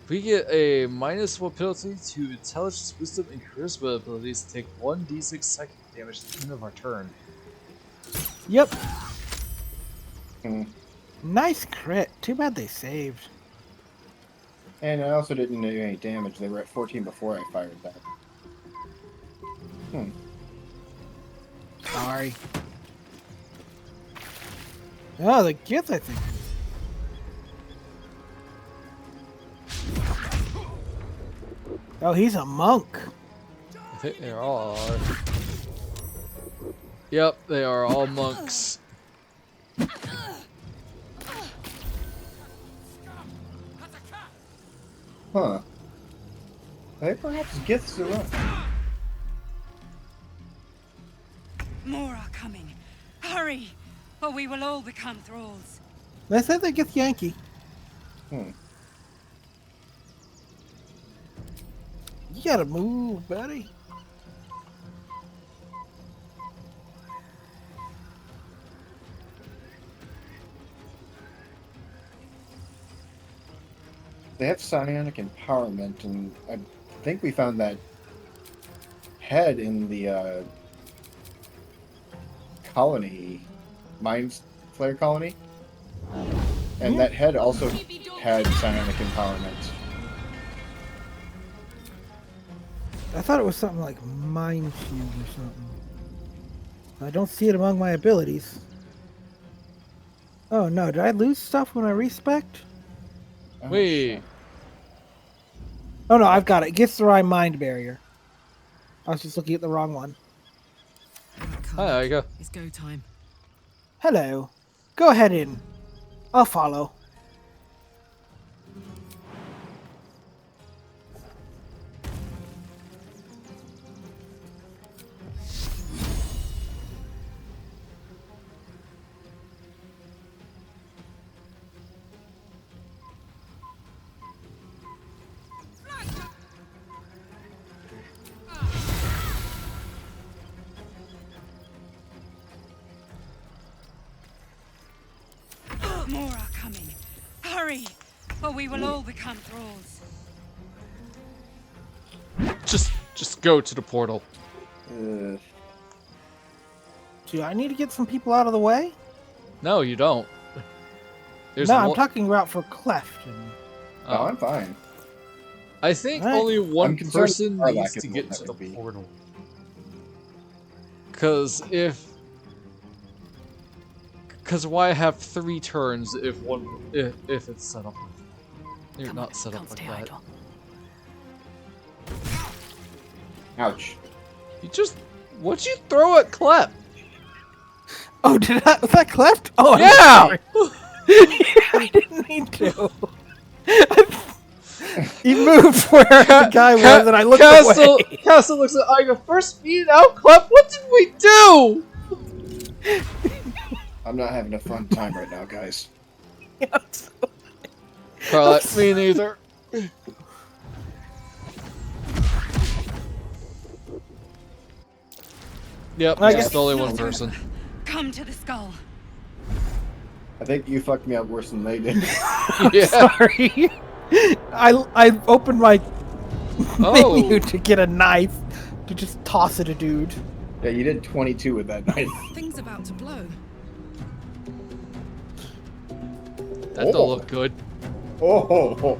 We get a -1 penalty to intelligence, wisdom, and charisma abilities to take 1d6 psychic damage at the end of our turn. Yep. Nice crit. Too bad they saved. And I also didn't do any damage. They were at 14 before I fired that. Sorry. Oh, the kids, I think. Oh, he's a monk. I think they all are. Yep, they are all monks. Huh. They perhaps gifts are up. More are coming. Hurry, or we will all become thralls. They said they get Yankee. You gotta move, buddy. They have psionic empowerment, and I think we found that head in the colony, Mind Flare colony. And that head also had psionic empowerment. I thought it was something like Mind Shield or something. I don't see it among my abilities. Oh no, did I lose stuff when I respec? Wait. Oh no, I've got it. Gets the right mind barrier. I was just looking at the wrong one. Hi, Aiga. It's go time. Hello. Go ahead in. I'll follow. More are coming. Hurry, or we will all become thralls. Just go to the portal. Do I need to get some people out of the way? No, you don't. There's no, I'm talking about for Klept. Oh, I'm fine. I think only one person needs to get to the portal. Because why have 3 turns if it's set up? You're not set up like that. Ouch! What'd you throw at Klept? Oh, was that Klept? Oh, yeah. I didn't mean to. He moved where the guy was, and I looked away. Castle looks at Aiga. First speed out, Klept. What did we do? I'm not having a fun time right now, guys. Carla, me neither. Yep, just only one person. Come to the skull. I think you fucked me up worse than they did. Yeah. Sorry. I opened my Oh. menu to get a knife to just toss at a dude. Yeah, you did 22 with that knife. Things about to blow. That don't look good. Oh.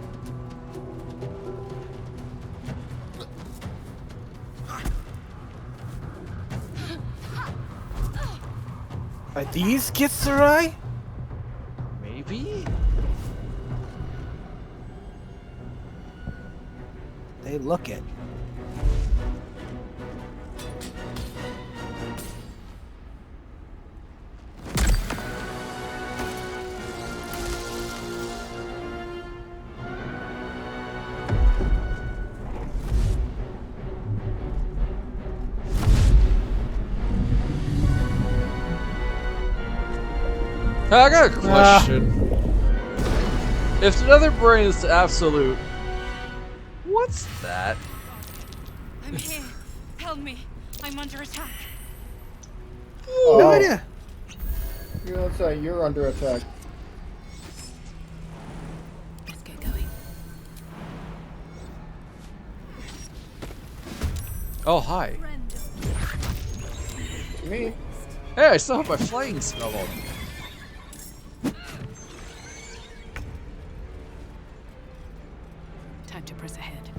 Are these Kitsurai? Maybe? They look it. I got a question. If the nether brain is the absolute, what's that? I'm here. Help me. I'm under attack. No idea. You're under attack. Let's get going. Oh, hi. Me? Hey, I still have my flying spell on. Time to press ahead.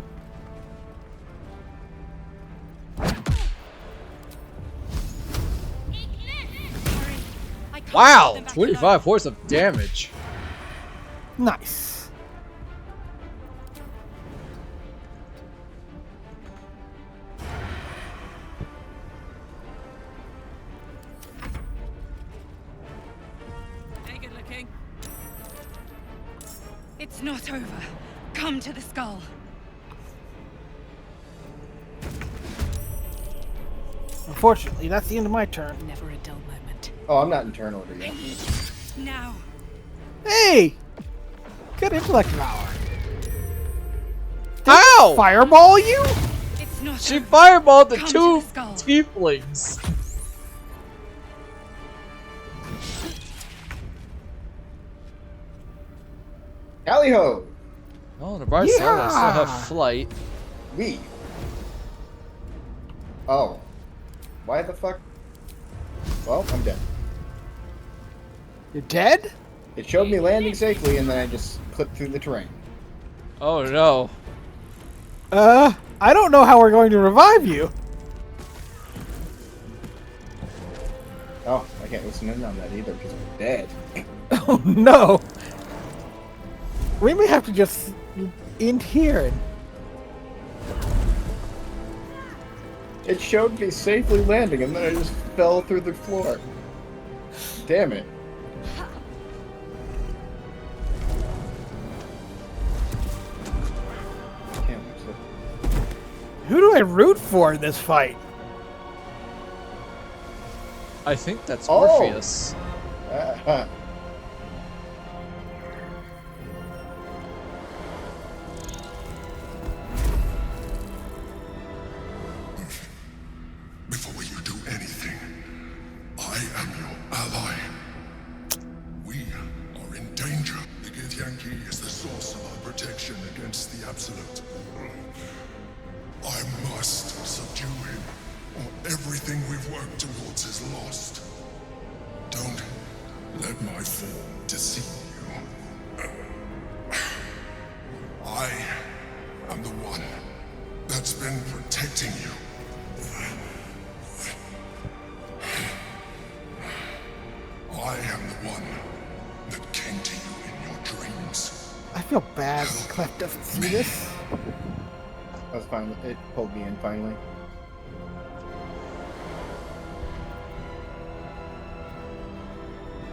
Wow, 25 points of damage. Nice. Hey, good looking. It's not over. Come to the skull. Unfortunately, that's the end of my turn. Never a dull moment. Oh, I'm not in turn order yet. Now. Hey! Good intellect power. Ow! Fireball you? It's not She over. fireballed the Come to two the skull. tieflings. Tally ho! Oh, on the bright side, I still have flight. Me. Oh. Why the fuck? Well, I'm dead. You're dead? It showed me landing safely, and then I just clipped through the terrain. Oh no. I don't know how we're going to revive you. Oh, I can't listen in on that either because I'm dead. Oh no. We may have to just end here and It showed me safely landing, and then I just fell through the floor. Damn it. Who do I root for in this fight? I think that's Oh. Orpheus. Before you do anything, I am your ally. We are in danger. The Githyanki is the source of our protection against the Absolute. I must subdue him, or everything we've worked towards is lost. Don't let my form deceive you. I am the one that's been protecting you. I am the one that came to you in your dreams. I feel bad that Klept doesn't see this. That was fine. It pulled me in finally.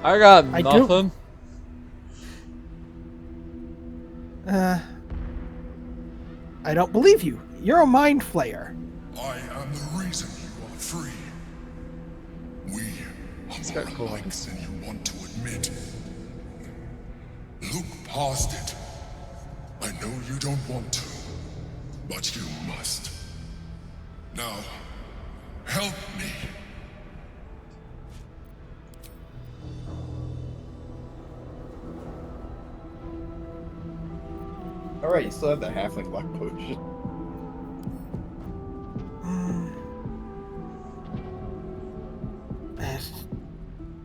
I got I nothing. I don't believe you. You're a mind flayer. I am the reason you are free. We are more alike than you want to admit. Look past it. I know you don't want to, but you must. Now, help me. Alright, you still have that halfling luck potion.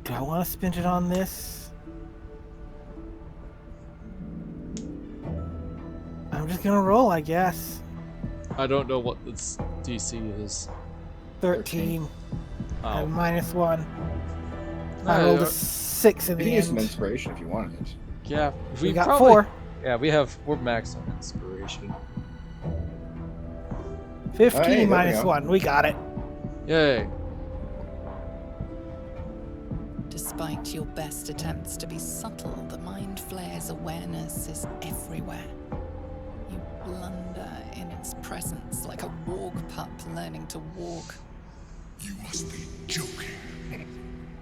Do I want to spend it on this? I'm just gonna roll, I guess. I don't know what this DC is. 13. Oh. And -1. No, I rolled a 6 in You the can use some end. inspiration if you wanted it. Yeah, We got probably, 4. Yeah, we're maxed on inspiration. 15 Hey, there we minus go. 1. We got it. Yay. Despite your best attempts to be subtle, the Mind Flayer's awareness is everywhere. You blunder in its presence like a warg pup learning to walk. You must be joking.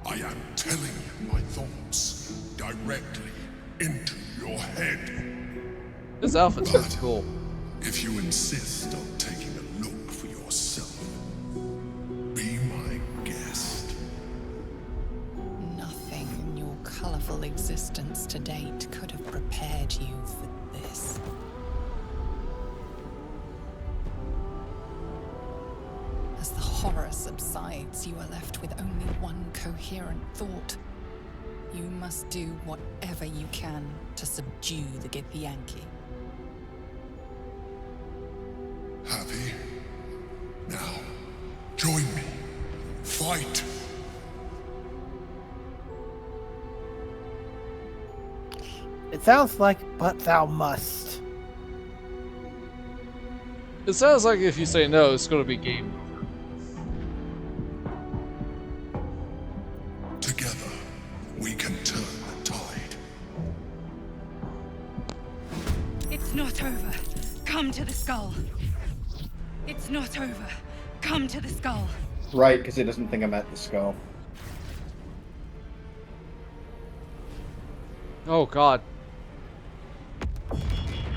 I am telling you my thoughts directly into your head. This outfit's pretty cool. If you insist on taking a look for yourself, be my guest. Nothing in your colorful existence to date could have prepared you for this. As the horror subsides, you are left with only one coherent thought. You must do whatever you can to subdue the Githyanki. Happy? Now, join me. Fight! It sounds like, but thou must. It sounds like if you say no, it's going to be game over. Together, we can turn the tide. It's not over. Come to the skull. It's not over. Come to the skull. Right, because it doesn't think I'm at the skull. Oh god.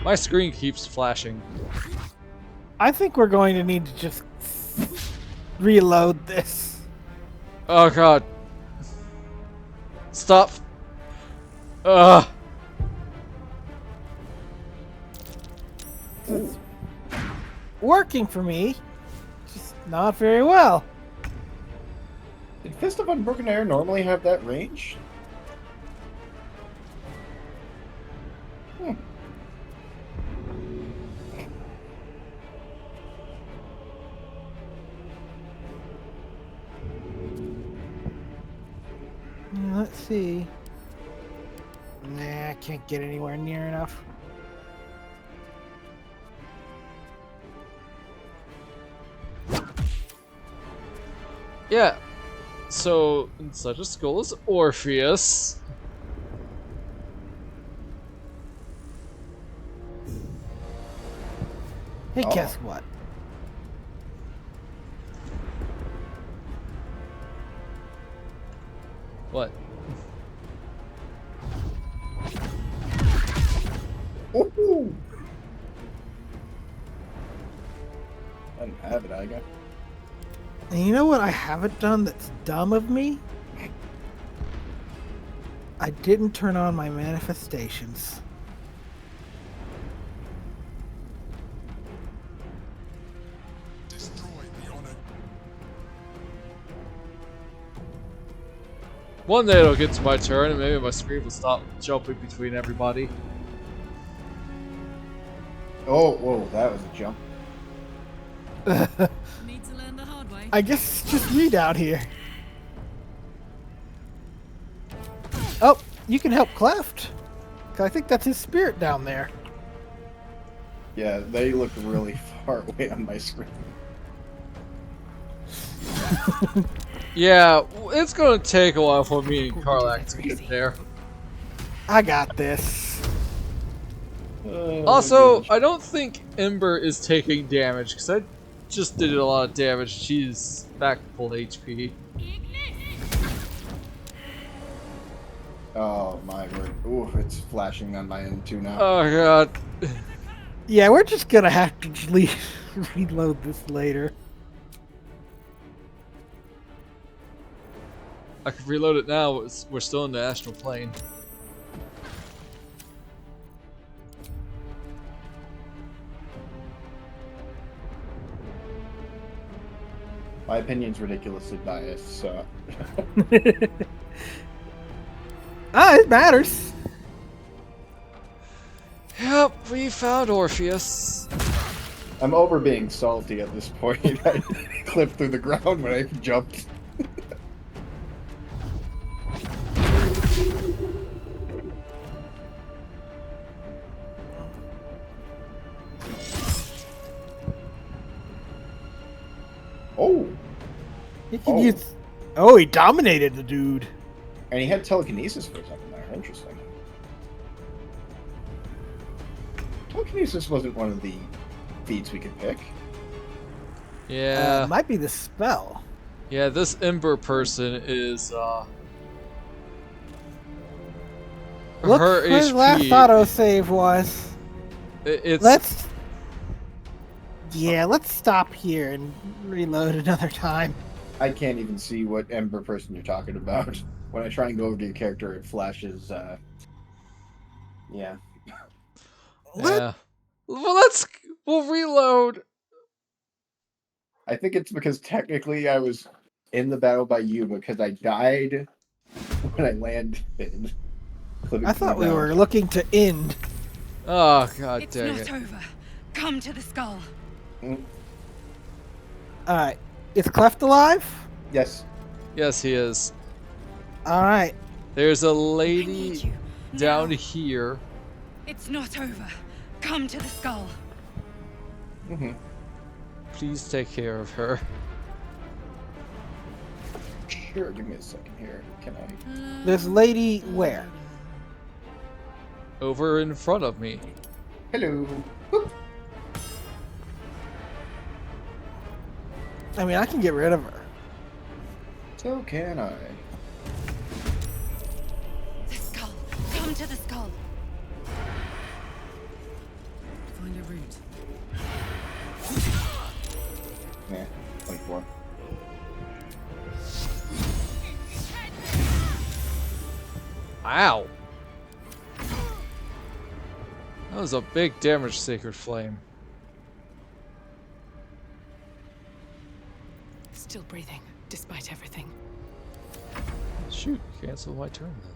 My screen keeps flashing. I think we're going to need to just reload this. Oh god. Stop. Ugh. It's working for me, just not very well. Did Fist of Unbroken Air normally have that range? Let's see. Nah, I can't get anywhere near enough. Yeah. So, in such a skull as Orpheus. Hey, guess what? What? Woohoo! I didn't have it, Aiga. And you know what I haven't done that's dumb of me? I didn't turn on my manifestations. One day it'll get to my turn and maybe my screen will stop jumping between everybody. Oh, whoa, that was a jump. Need to learn the hard way. I guess it's just me down here. Oh, you can help Klept. 'Cause I think that's his spirit down there. Yeah, they look really far away on my screen. Yeah, it's gonna take a while for me and Karlak to get there. I got this. Also, I don't think Ember is taking damage, because I just did a lot of damage. She's back to full HP. Oh my word. Ooh, it's flashing on my end too now. Oh god. Yeah, we're just gonna have to reload this later. I could reload it now, we're still in the astral plane. My opinion's ridiculously biased, so... It matters. Yep, we found Orpheus. I'm over being salty at this point. I clipped through the ground when I jumped. Oh! He can use... Oh, he dominated the dude. And he had telekinesis for a second there. Interesting. Telekinesis wasn't one of the feats we could pick. Yeah. It might be the spell. Yeah, this Ember person is, Look her where his HP. last autosave was. It's... Let's stop here and reload another time. I can't even see what Ember person you're talking about. When I try and go over to your character, it flashes, yeah. Yeah. Well, we'll reload. I think it's because technically I was in the battle by you because I died when I landed. I thought we were looking to end. Oh, god It's dang not it. over. Come to the skull. Alright. Is Klept alive? Yes. Yes, he is. Alright. There's a lady down here. It's not over. Come to the skull. Please take care of her. Sure, give me a second here. Can I? This lady where? Over in front of me. Hello. I mean, I can get rid of her. So can I. The skull. Come to the skull. Find a route. Yeah, 24. Ow. That was a big damage, Sacred Flame. Still breathing, despite everything. Shoot, cancel my turn then.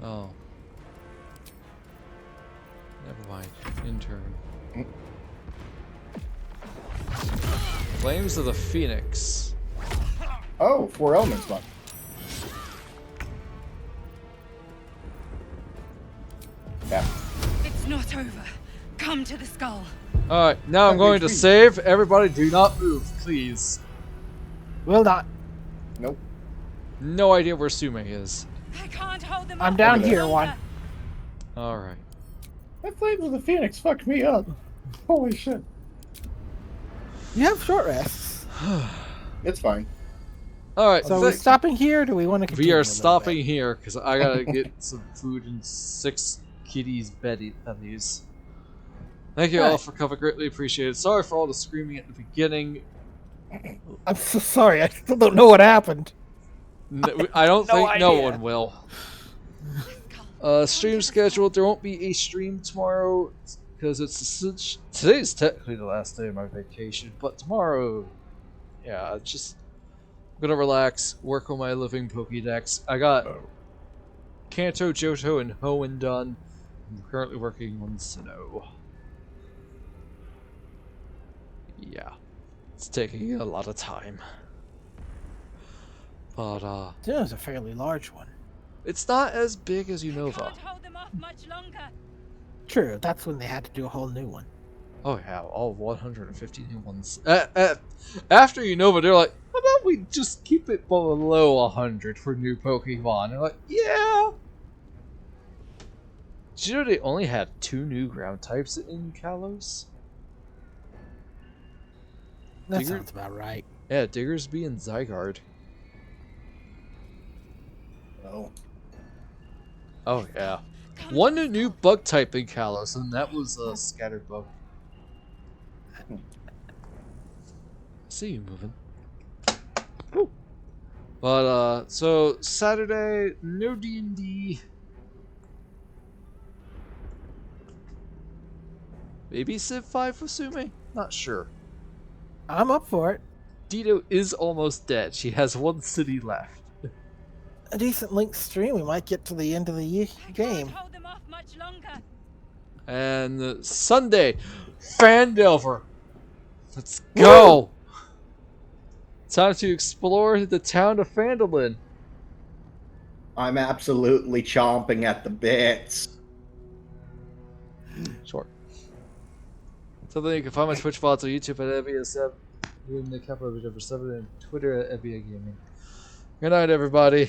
Oh. Never mind. In turn. Flames of the Phoenix. Oh, 4 elements left. Yeah. It's not over. Come to the skull. Alright, now I'm going to save. Everybody do not move, please. Will not. Nope. No idea where Sume is. I can't hold them I'm up down any here, longer. one. Alright. That Flames of the Phoenix fucked me up. Holy shit. You have short rests. It's fine. Alright, So are we stopping here, or do we want to continue? we are stopping here because I gotta get some food in 6 kitties' bellies. Thank you all for coming, greatly appreciated. Sorry for all the screaming at the beginning. I'm so sorry, I still don't know what happened. I don't think no idea. one will. Stream schedule, there won't be a stream tomorrow because today's technically the last day of my vacation, but tomorrow, yeah, just I'm gonna relax, work on my living Pokédex. I got Kanto, Johto, and Hoenn done. I'm currently working on Sinnoh. Yeah, it's taking a lot of time. But Sinnoh's a fairly large one. it's not as big as Unova. Can't hold them off much longer. True, that's when they had to do a whole new one. Oh yeah, all 150 new ones. After Unova, they're like, how about we just keep it below 100 for new Pokemon? They're like, yeah. Did you know they only had 2 new ground types in Kalos? That sounds about right. Yeah, Diggersby and Zygarde. Oh. Oh yeah. One new bug type in Kalos, and that was a scattered bug. I see you moving. Woo. But so Saturday, no D&D. Maybe Civ 5 with Sume? Not sure. I'm up for it. Dito is almost dead. She has one city left. A decent length stream, we might get to the end of the game. Hold them off much longer. And Sunday, Fandelver. Let's go. Time to explore the town of Phandalin. I'm absolutely chomping at the bits. Sure. So then you can find my Twitch VODs on YouTube at ebia7, in the capital of whichever 7, and Twitter at ebia gaming. Good night, everybody.